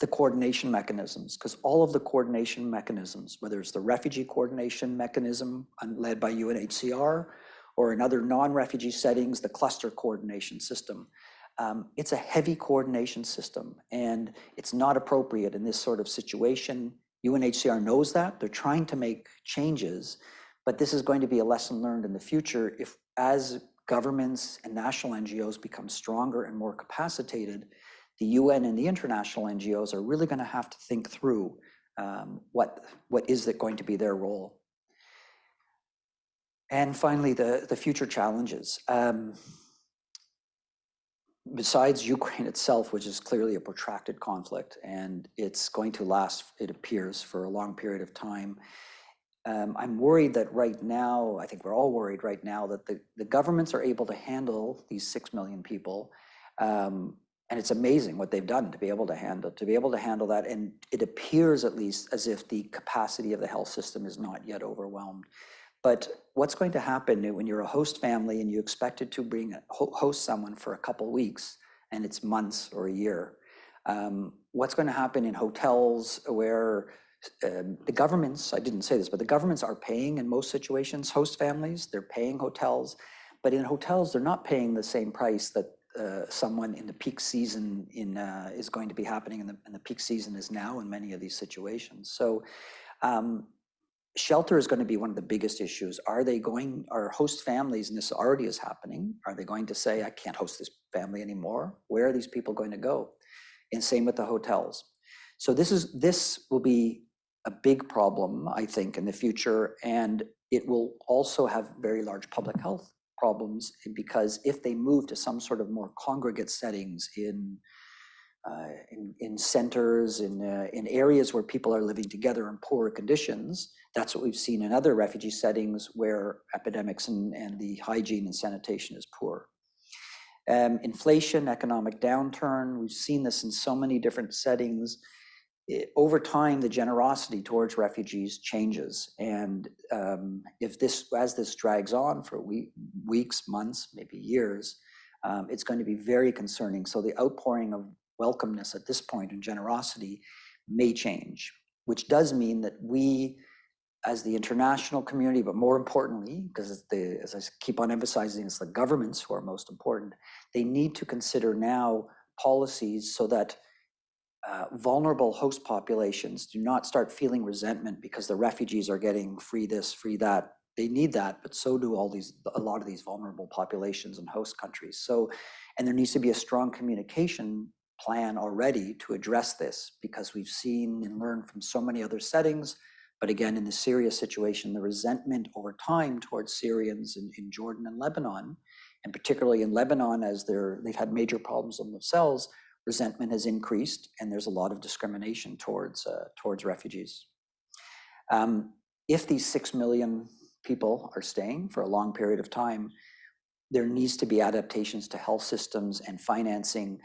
the coordination mechanisms, because all of the coordination mechanisms, whether it's the refugee coordination mechanism led by UNHCR, or in other non-refugee settings, the cluster coordination system, it's a heavy coordination system, and it's not appropriate in this sort of situation. UNHCR knows that. They're trying to make changes, but this is going to be a lesson learned in the future if, as governments and national NGOs become stronger and more capacitated, the UN and the international NGOs are really going to have to think through what is it going to be their role. And finally, the future challenges. Besides Ukraine itself, which is clearly a protracted conflict, and it's going to last, it appears, for a long period of time, I'm worried that right now, I think we're all worried right now, that the governments are able to handle these 6 million people. And it's amazing what they've done to be able to handle that. And it appears, at least, as if the capacity of the health system is not yet overwhelmed. But what's going to happen when you're a host family and you expected to host someone for a couple weeks and it's months or a year? What's going to happen in hotels where the governments, I didn't say this, but the governments are paying in most situations, host families, they're paying hotels, but in hotels, they're not paying the same price that someone in the peak season is going to be happening, and the peak season is now in many of these situations. So shelter is going to be one of the biggest issues. Are host families, and this already is happening, are they going to say, I can't host this family anymore? Where are these people going to go? And same with the hotels. So this will be a big problem, I think, in the future, and it will also have very large public health problems, because if they move to some sort of more congregate settings in centers, in areas where people are living together in poorer conditions, that's what we've seen in other refugee settings where epidemics and the hygiene and sanitation is poor. Inflation, economic downturn, we've seen this in so many different settings. Over time, the generosity towards refugees changes, and as this drags on for weeks, months, maybe years, it's going to be very concerning. So the outpouring of welcomeness at this point and generosity may change, which does mean that we, as the international community, but more importantly, because as I keep on emphasizing, it's the governments who are most important, they need to consider now policies so that vulnerable host populations do not start feeling resentment because the refugees are getting free this, free that. They need that, but so do a lot of these vulnerable populations in host countries. So, and there needs to be a strong communication plan already to address this, because we've seen and learned from so many other settings. But again, in the Syria situation, the resentment over time towards Syrians in Jordan and Lebanon, and particularly in Lebanon, as they've had major problems themselves, resentment has increased, and there's a lot of discrimination towards refugees. If these 6 million people are staying for a long period of time, there needs to be adaptations to health systems and financing,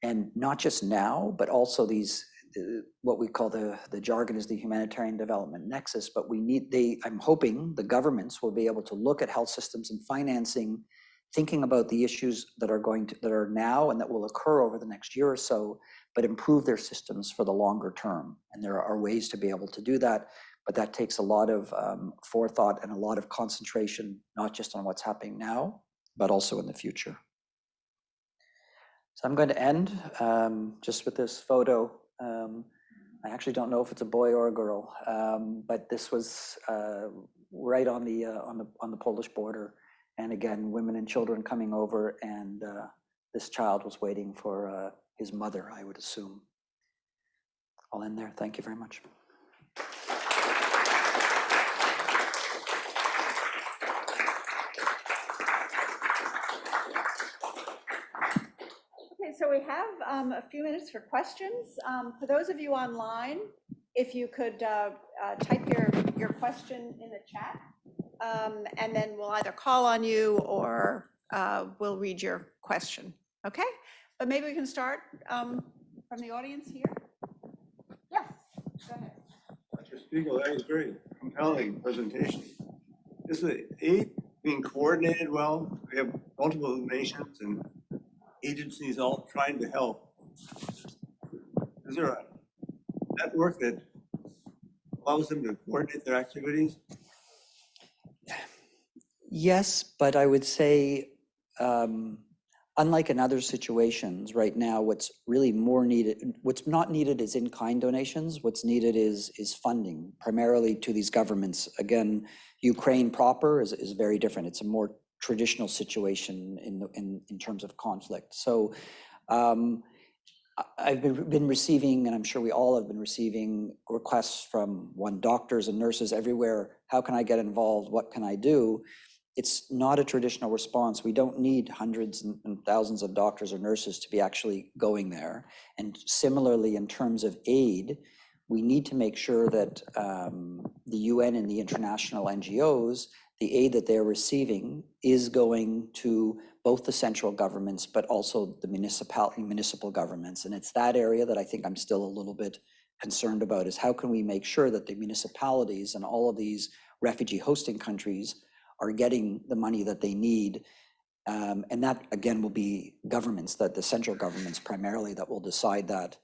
and not just now, but also what we call the jargon is the humanitarian development nexus. But I'm hoping the governments will be able to look at health systems and financing thinking about the issues that are now and that will occur over the next year or so, but improve their systems for the longer term. And there are ways to be able to do that, but that takes a lot of forethought and a lot of concentration, not just on what's happening now, but also in the future. So I'm going to end just with this photo. I actually don't know if it's a boy or a girl, but this was right on the Polish border. And again, women and children coming over, and this child was waiting for his mother, I would assume. I'll end there. Thank you very much. Okay, so we have a few minutes for questions. For those of you online, if you could type your question in the chat, and then we'll either call on you or we'll read your question. Okay, but maybe we can start from the audience here. Yes, go ahead. Dr. Spiegel, that was a very compelling presentation. Is the aid being coordinated well? We have multiple nations and agencies all trying to help. Is there a network that allows them to coordinate their activities? Yes, but I would say, unlike in other situations, right now, what's really more needed, what's not needed is in-kind donations. What's needed is funding, primarily to these governments. Again, Ukraine proper is very different. It's a more traditional situation in terms of conflict. So I've been receiving, and I'm sure we all have been receiving, requests from doctors and nurses everywhere. How can I get involved? What can I do? It's not a traditional response. We don't need hundreds and thousands of doctors or nurses to be actually going there. And similarly, in terms of aid, we need to make sure that the UN and the international NGOs, the aid that they're receiving is going to both the central governments, but also the municipal governments. And it's that area that I think I'm still a little bit concerned about, is how can we make sure that the municipalities and all of these refugee hosting countries are getting the money that they need. And that, again, will be governments, that the central governments primarily, that will decide that.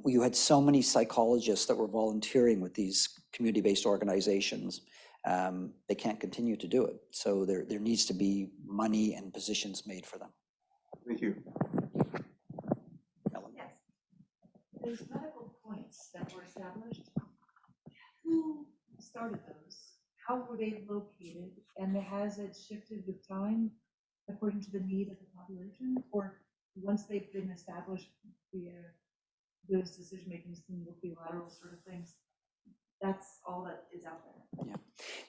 You had so many psychologists that were volunteering with these community-based organizations. They can't continue to do it. So there needs to be money and positions made for them. Thank you. Ellen? Yes. Those medical points that were established, who started those? How were they located? And has it shifted with time according to the need of the population? Or once they've been established via those decision-making multilateral sort of things, that's all that is out there? Yeah.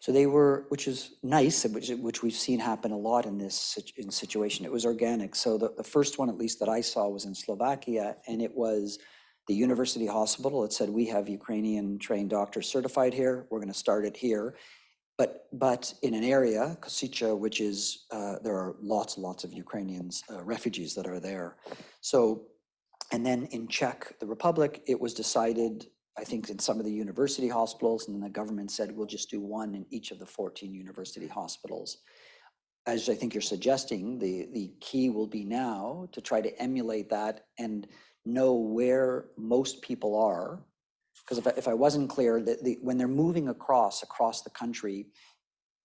So they were, which is nice, which we've seen happen a lot in this situation. It was organic. So the first one, at least that I saw, was in Slovakia, and it was the university hospital. It said, we have Ukrainian trained doctors certified here. We're going to start it here. But in an area, Kosice, which is, there are lots of Ukrainians, refugees that are there. So, and then in Czech, the Republic, it was decided, I think, in some of the university hospitals, and then the government said, we'll just do one in each of the 14 university hospitals. As I think you're suggesting, the key will be now to try to emulate that and know where most people are. Because if I wasn't clear, that when they're moving across the country,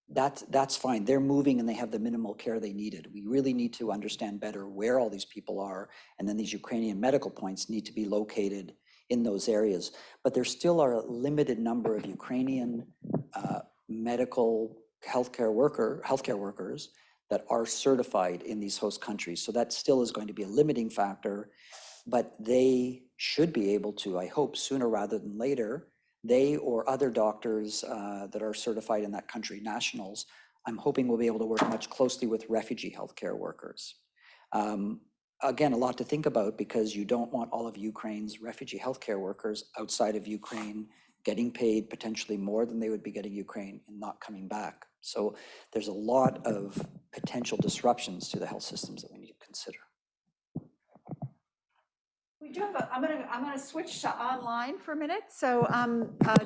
that's fine. They're moving and they have the minimal care they needed. We really need to understand better where all these people are, and then these Ukrainian medical points need to be located in those areas. But there still are a limited number of Ukrainian medical healthcare workers that are certified in these host countries. So that still is going to be a limiting factor. But they should be able to, I hope, sooner rather than later, they or other doctors that are certified in that country, nationals, I'm hoping will be able to work much closely with refugee healthcare workers. Again, a lot to think about, because you don't want all of Ukraine's refugee healthcare workers outside of Ukraine getting paid potentially more than they would be getting Ukraine and not coming back. So there's a lot of potential disruptions to the health systems that we need to consider. We do have I'm gonna switch to online for a minute. So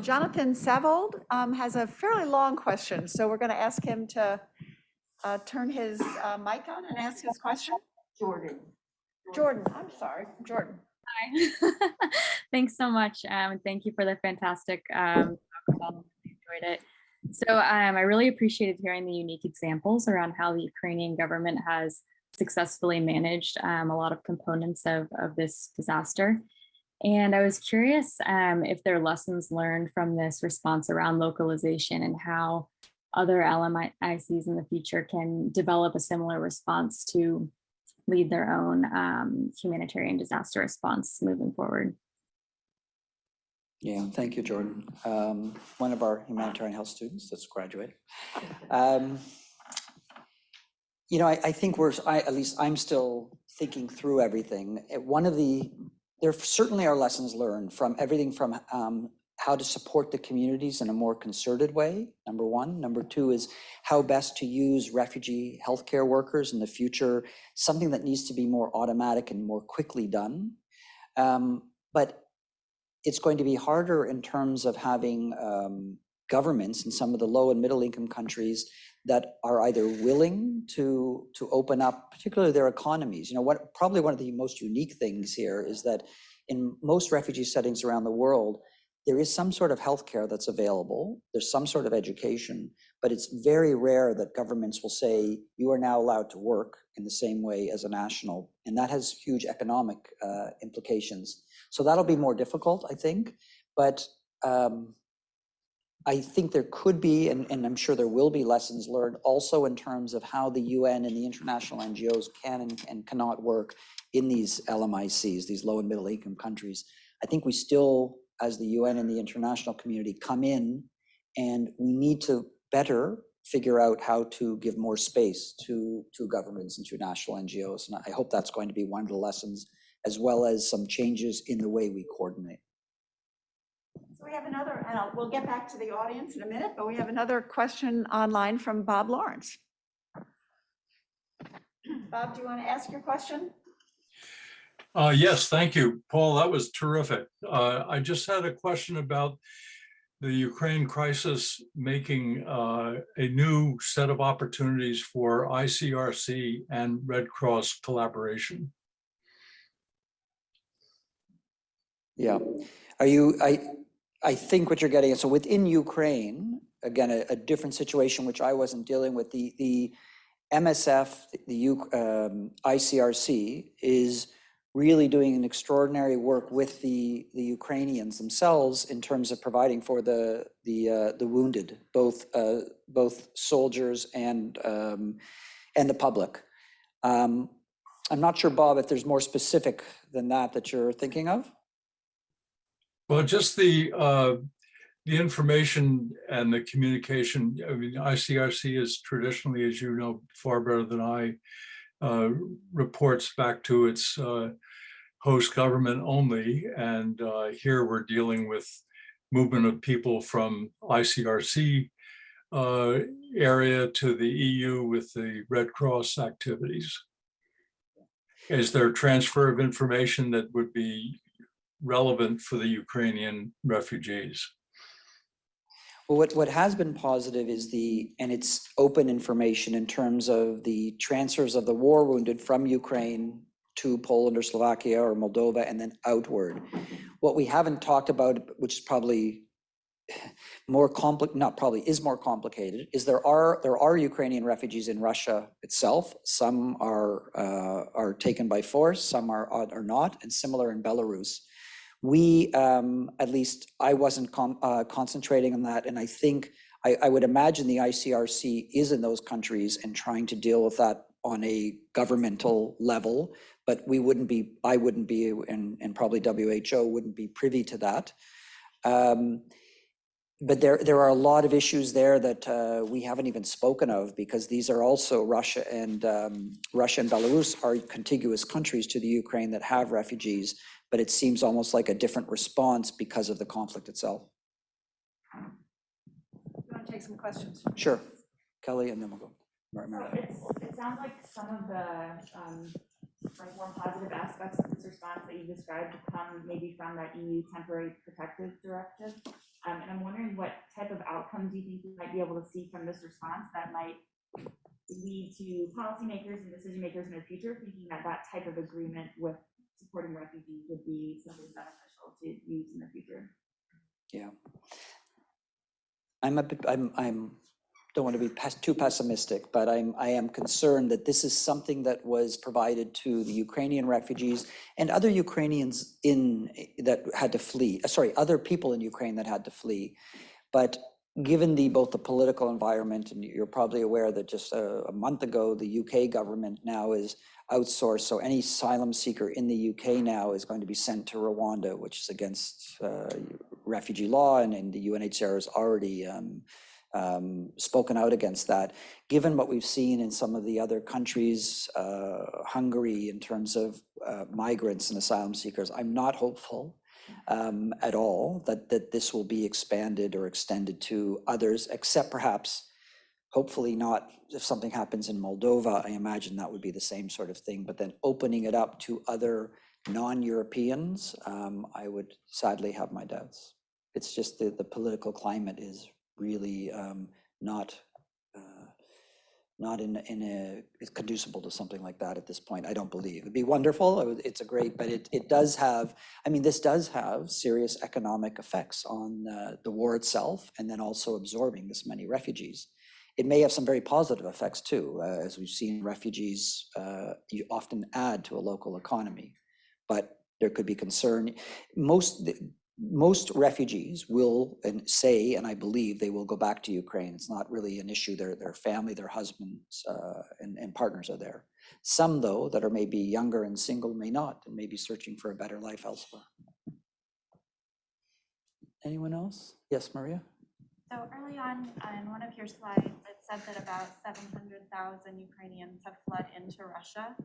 Jonathan Savold has a fairly long question, so we're gonna ask him to turn his mic on and ask his question? Jordan. Jordan, I'm sorry, Jordan. Hi. Thanks so much. And thank you for the fantastic talk. I enjoyed it. So I really appreciated hearing the unique examples around how the Ukrainian government has successfully managed a lot of components of this disaster. And I was curious if there are lessons learned from this response around localization and how other LMICs in the future can develop a similar response to lead their own humanitarian disaster response moving forward. Yeah, thank you, Jordan. One of our humanitarian health students that's graduated. You know, I think at least I'm still thinking through everything. There certainly are lessons learned from everything from how to support the communities in a more concerted way, number one. Number two is how best to use refugee healthcare workers in the future, something that needs to be more automatic and more quickly done. But it's going to be harder in terms of having governments in some of the low and middle income countries that are either willing to open up, particularly their economies. You know, probably one of the most unique things here is that in most refugee settings around the world, there is some sort of healthcare that's available. There's some sort of education, but it's very rare that governments will say, you are now allowed to work in the same way as a national. And that has huge economic implications. So that'll be more difficult, I think. But I think there could be, and I'm sure there will be, lessons learned also in terms of how the UN and the international NGOs can and cannot work in these LMICs, these low and middle income countries. I think we still, as the UN and the international community, come in, and we need to better figure out how to give more space to governments and to national NGOs. And I hope that's going to be one of the lessons, as well as some changes in the way we coordinate. So we have another, and we'll get back to the audience in a minute, but we have another question online from Bob Lawrence. Bob, do you want to ask your question? Yes, thank you, Paul. That was terrific. I just had a question about the Ukraine crisis making a new set of opportunities for ICRC and Red Cross collaboration. Yeah, I think what you're getting at, so within Ukraine, again, a different situation which I wasn't dealing with, the MSF, the ICRC is really doing an extraordinary work with the Ukrainians themselves in terms of providing for the wounded, both soldiers and the public. I'm not sure, Bob, if there's more specific than that you're thinking of. Well, just the information and the communication. I mean, ICRC is traditionally, as you know far better than I, reports back to its host government only. And here we're dealing with movement of people from ICRC area to the EU with the Red Cross activities. Is there transfer of information that would be relevant for the Ukrainian refugees? Well, what has been positive is it's open information in terms of the transfers of the war wounded from Ukraine to Poland or Slovakia or Moldova and then outward. What we haven't talked about, which is probably more complicated, is there are Ukrainian refugees in Russia itself. Some are taken by force, some are not, and similar in Belarus. We, at least I wasn't concentrating on that, and I think I would imagine the ICRC is in those countries and trying to deal with that on a governmental level, but I wouldn't be, and probably WHO wouldn't be privy to that. But there are a lot of issues there that we haven't even spoken of, because these are also Russia and Belarus are contiguous countries to the Ukraine that have refugees, but it seems almost like a different response because of the conflict itself. You want to take some questions? Sure, Kelly, and then we'll go. It sounds like some of the like more positive aspects of this response that you described come maybe from that EU temporary protective directive. And I'm wondering what type of outcomes you think we might be able to see from this response that might lead to policymakers and decision makers in the future thinking that that type of agreement with supporting refugees would be something beneficial to use in the future. Yeah. I'm don't want to be too pessimistic, but I am concerned that this is something that was provided to the Ukrainian refugees and other Ukrainians that had to flee, other people in Ukraine that had to flee. But given both the political environment, and you're probably aware that just a month ago, the UK government now is outsourced. So any asylum seeker in the UK now is going to be sent to Rwanda, which is against refugee law, and the UNHCR has already spoken out against that. Given what we've seen in some of the other countries, Hungary, in terms of migrants and asylum seekers, I'm not hopeful at all that this will be expanded or extended to others, except perhaps, hopefully not, if something happens in Moldova, I imagine that would be the same sort of thing, but then opening it up to other non-Europeans, I would sadly have my doubts. It's just the political climate is really not it's conducible to something like that at this point. I don't believe. It'd be wonderful. It's a great, but it does have, I mean, this does have serious economic effects on the war itself, and then also absorbing this many refugees. It may have some very positive effects too. As we've seen, refugees you often add to a local economy, but there could be concern. Most refugees will say, and I believe they will go back to Ukraine. It's not really an issue. Their family, their husbands and partners are there. Some, though, that are maybe younger and single may not, and may be searching for a better life elsewhere. Anyone else? Yes, Maria? So early on in one of your slides, it said that about 700,000 Ukrainians have fled into Russia.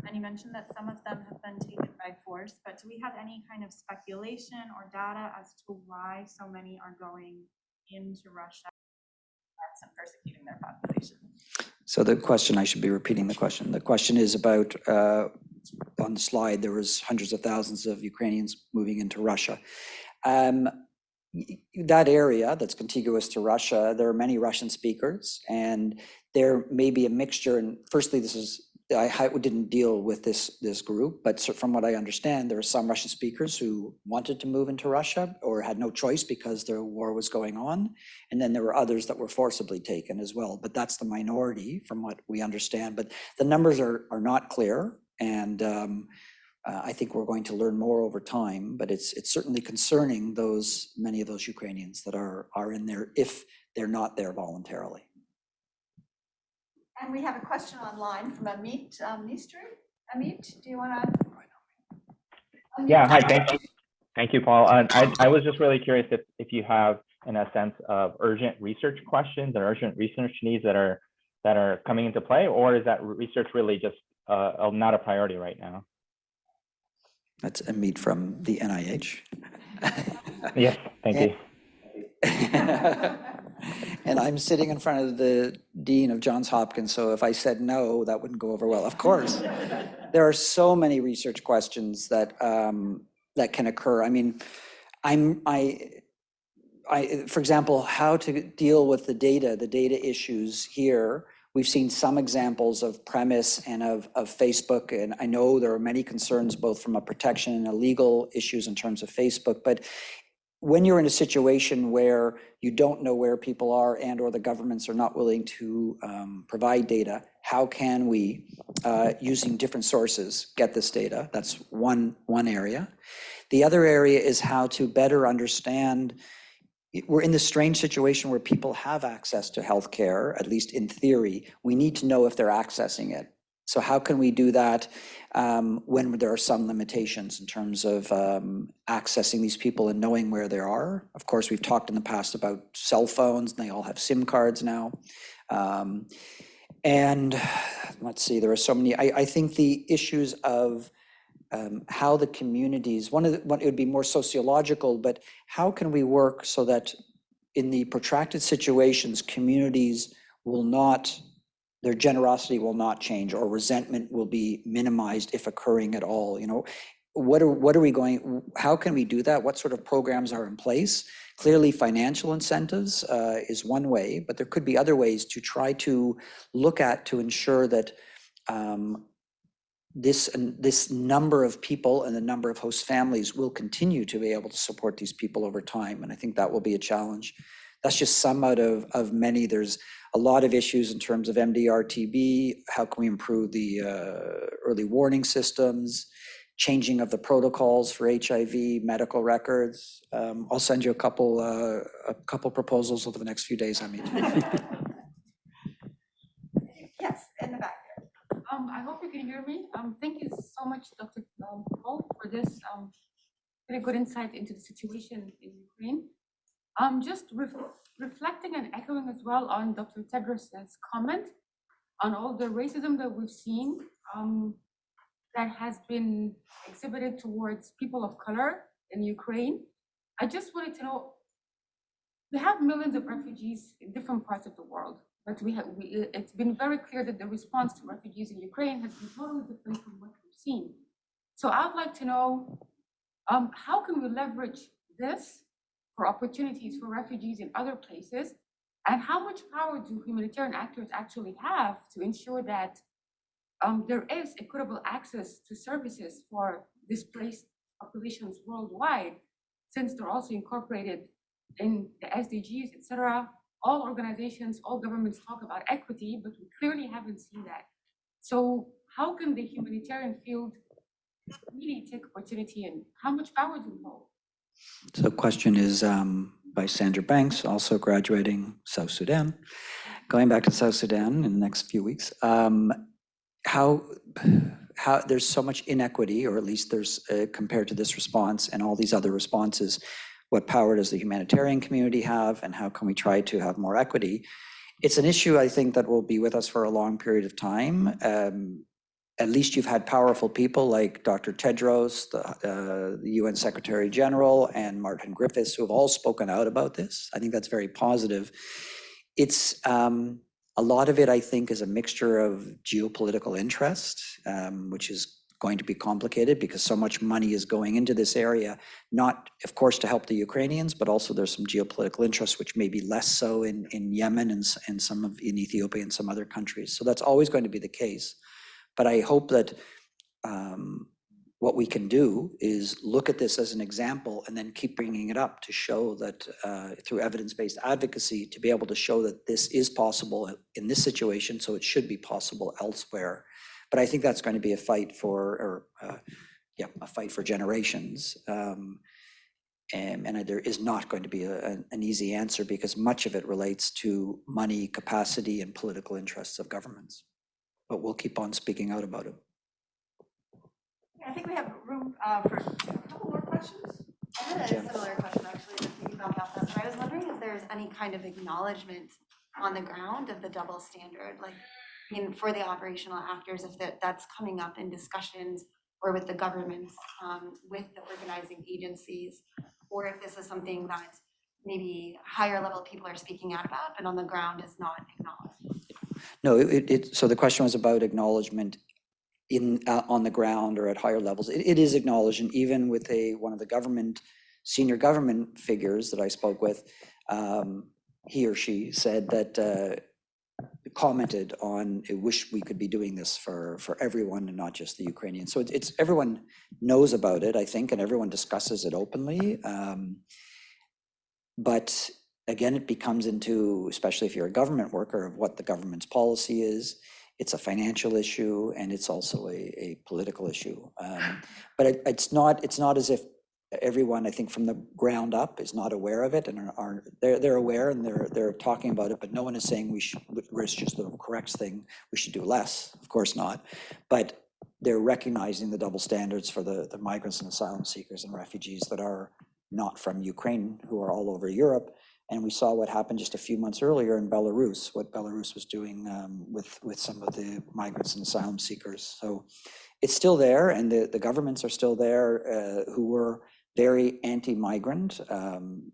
And you mentioned that some of them have been taken by force, but do we have any kind of speculation or data as to why so many are going into Russia and persecuting their population? So the question, I should be repeating the question. The question is about, on the slide, there was hundreds of thousands of Ukrainians moving into Russia. That area that's contiguous to Russia, there are many Russian speakers, and there may be a mixture. And firstly, I didn't deal with this group, but from what I understand, there are some Russian speakers who wanted to move into Russia or had no choice because the war was going on. And then there were others that were forcibly taken as well. But that's the minority from what we understand. But the numbers are not clear. And I think we're going to learn more over time, but it's certainly concerning many of those Ukrainians that are in there if they're not there voluntarily. And we have a question online from Amit Mistry. Amit, do you want to? Yeah, hi, thank you, Paul. I was just really curious if you have, in a sense, of urgent research questions or urgent research needs that are coming into play, or is that research really just not a priority right now? That's Amit from the NIH. Yes, thank you. And I'm sitting in front of the Dean of Johns Hopkins, so if I said no, that wouldn't go over well. Of course, there are so many research questions that can occur. I mean, for example, how to deal with the data issues here. We've seen some examples of premise and of Facebook, and I know there are many concerns both from a protection and a legal issues in terms of Facebook, but when you're in a situation where you don't know where people are and or the governments are not willing to provide data, how can we, using different sources, get this data? That's one area. The other area is how to better understand. We're in this strange situation where people have access to healthcare, at least in theory. We need to know if they're accessing it. So how can we do that when there are some limitations in terms of accessing these people and knowing where they are? Of course, we've talked in the past about cell phones, and they all have SIM cards now. And let's see, there are so many. I think the issues of how the communities, it would be more sociological, but how can we work so that in the protracted situations, communities will not, their generosity will not change, or resentment will be minimized if occurring at all. You know, what are we going, how can we do that? What sort of programs are in place? Clearly, financial incentives is one way, but there could be other ways to try to look at to ensure that this number of people and the number of host families will continue to be able to support these people over time. And I think that will be a challenge. That's just some out of many. There's a lot of issues in terms of MDR-TB. How can we improve the early warning systems, changing of the protocols for HIV, medical records? I'll send you a couple proposals over the next few days, Amit. Yes, in the back. I hope you can hear me. Thank you so much, Dr. Paul, for this very good insight into the situation in Ukraine. Just reflecting and echoing as well on Dr. Tedros' comment on all the racism that we've seen that has been exhibited towards people of color in Ukraine. I just wanted to know, we have millions of refugees in different parts of the world, but it's been very clear that the response to refugees in Ukraine has been totally different from what we've seen. So I'd like to know, how can we leverage this for opportunities for refugees in other places? And how much power do humanitarian actors actually have to ensure that there is equitable access to services for displaced populations worldwide, since they're also incorporated in the SDGs, et cetera? All organizations, all governments talk about equity, but we clearly haven't seen that. So how can the humanitarian field really take opportunity, and how much power do we hold? So the question is by Sandra Banks, also graduating South Sudan, going back to South Sudan in the next few weeks. How there's so much inequity, or at least there's compared to this response and all these other responses. What power does the humanitarian community have, and how can we try to have more equity? It's an issue, I think, that will be with us for a long period of time. At least you've had powerful people like Dr. Tedros, the UN Secretary General, and Martin Griffiths, who have all spoken out about this. I think that's very positive. It's a lot of it, I think, is a mixture of geopolitical interest, which is going to be complicated because so much money is going into this area, not, of course, to help the Ukrainians, but also there's some geopolitical interest, which may be less so in Yemen and in Ethiopia and some other countries. So that's always going to be the case. But I hope that what we can do is look at this as an example and then keep bringing it up to show that through evidence-based advocacy, to be able to show that this is possible in this situation, so it should be possible elsewhere. But I think that's going to be a fight for, a fight for generations. And there is not going to be an easy answer, because much of it relates to money, capacity, and political interests of governments. But we'll keep on speaking out about it. I think we have room for a couple more questions. I had a similar question, actually, to piggyback off that. But I was wondering if there's any kind of acknowledgement on the ground of the double standard, like, I mean, for the operational actors, if that's coming up in discussions or with the governments, with the organizing agencies, or if this is something that maybe higher level people are speaking out about, but on the ground is not acknowledged. No, so the question was about acknowledgement on the ground or at higher levels. It is acknowledged, and even with one of the senior government figures that I spoke with, he or she said that commented on, I wish we could be doing this for everyone and not just the Ukrainians. So it's everyone knows about it, I think, and everyone discusses it openly. But again, it becomes into, especially if you're a government worker, of what the government's policy is. It's a financial issue, and it's also a political issue. But it's not as if everyone, I think, from the ground up is not aware of it, and they're aware, and they're talking about it, but no one is saying it's just the correct thing, we should do less. Of course not. But they're recognizing the double standards for the migrants and asylum seekers and refugees that are not from Ukraine, who are all over Europe. And we saw what happened just a few months earlier in Belarus, what Belarus was doing with some of the migrants and asylum seekers. So it's still there, and the governments are still there who were very anti-migrant.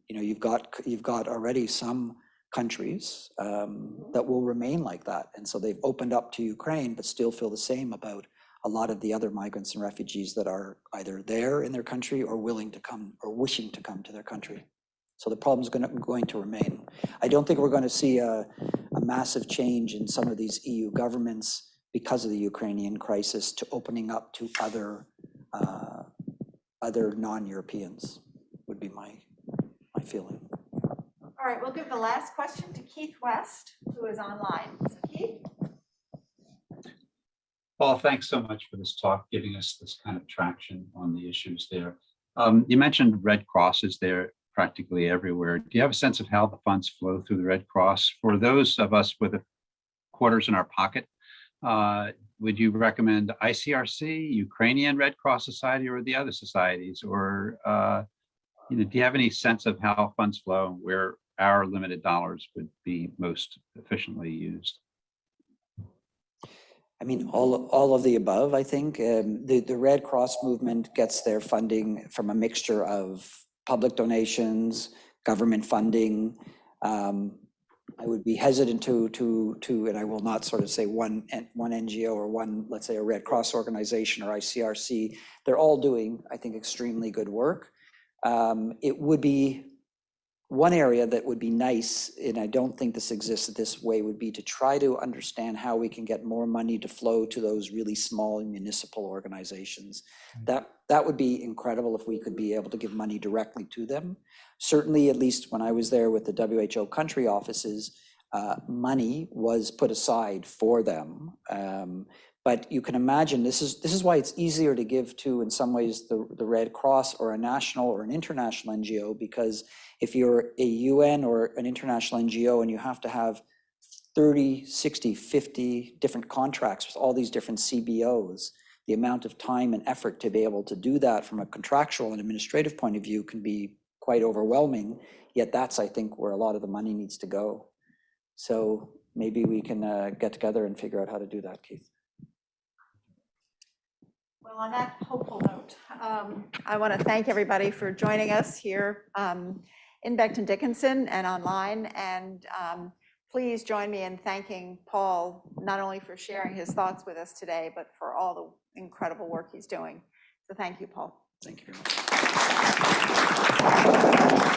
You've got already some countries that will remain like that, and so they've opened up to Ukraine, but still feel the same about a lot of the other migrants and refugees that are either there in their country or willing to come or wishing to come to their country. So the problem is going to remain. I don't think we're going to see a massive change in some of these EU governments because of the Ukrainian crisis to opening up to other non-Europeans would be my feeling. All right, we'll give the last question to Keith West, who is online. So Keith? Paul, thanks so much for this talk, giving us this kind of traction on the issues there. You mentioned Red Cross is there practically everywhere. Do you have a sense of how the funds flow through the Red Cross? For those of us with quarters in our pocket, would you recommend ICRC, Ukrainian Red Cross Society, or the other societies? Or do you have any sense of how funds flow and where our limited dollars would be most efficiently used? I mean, all of the above, I think. The Red Cross movement gets their funding from a mixture of public donations, government funding. I would be hesitant to, and I will not sort of say one NGO or one, let's say a Red Cross organization or ICRC. They're all doing, I think, extremely good work. It would be one area that would be nice, and I don't think this exists this way, would be to try to understand how we can get more money to flow to those really small municipal organizations. That would be incredible if we could be able to give money directly to them. Certainly, at least when I was there with the WHO country offices, money was put aside for them. But you can imagine this is why it's easier to give to, in some ways, the Red Cross or a national or an international NGO, because if you're a UN or an international NGO and you have to have 30, 60, 50 different contracts with all these different CBOs, the amount of time and effort to be able to do that from a contractual and administrative point of view can be quite overwhelming. Yet that's, I think, where a lot of the money needs to go. So maybe we can get together and figure out how to do that, Keith. Well, on that hopeful note, I want to thank everybody for joining us here in Becton Dickinson and online. And please join me in thanking Paul, not only for sharing his thoughts with us today, but for all the incredible work he's doing. So thank you, Paul. Thank you very much.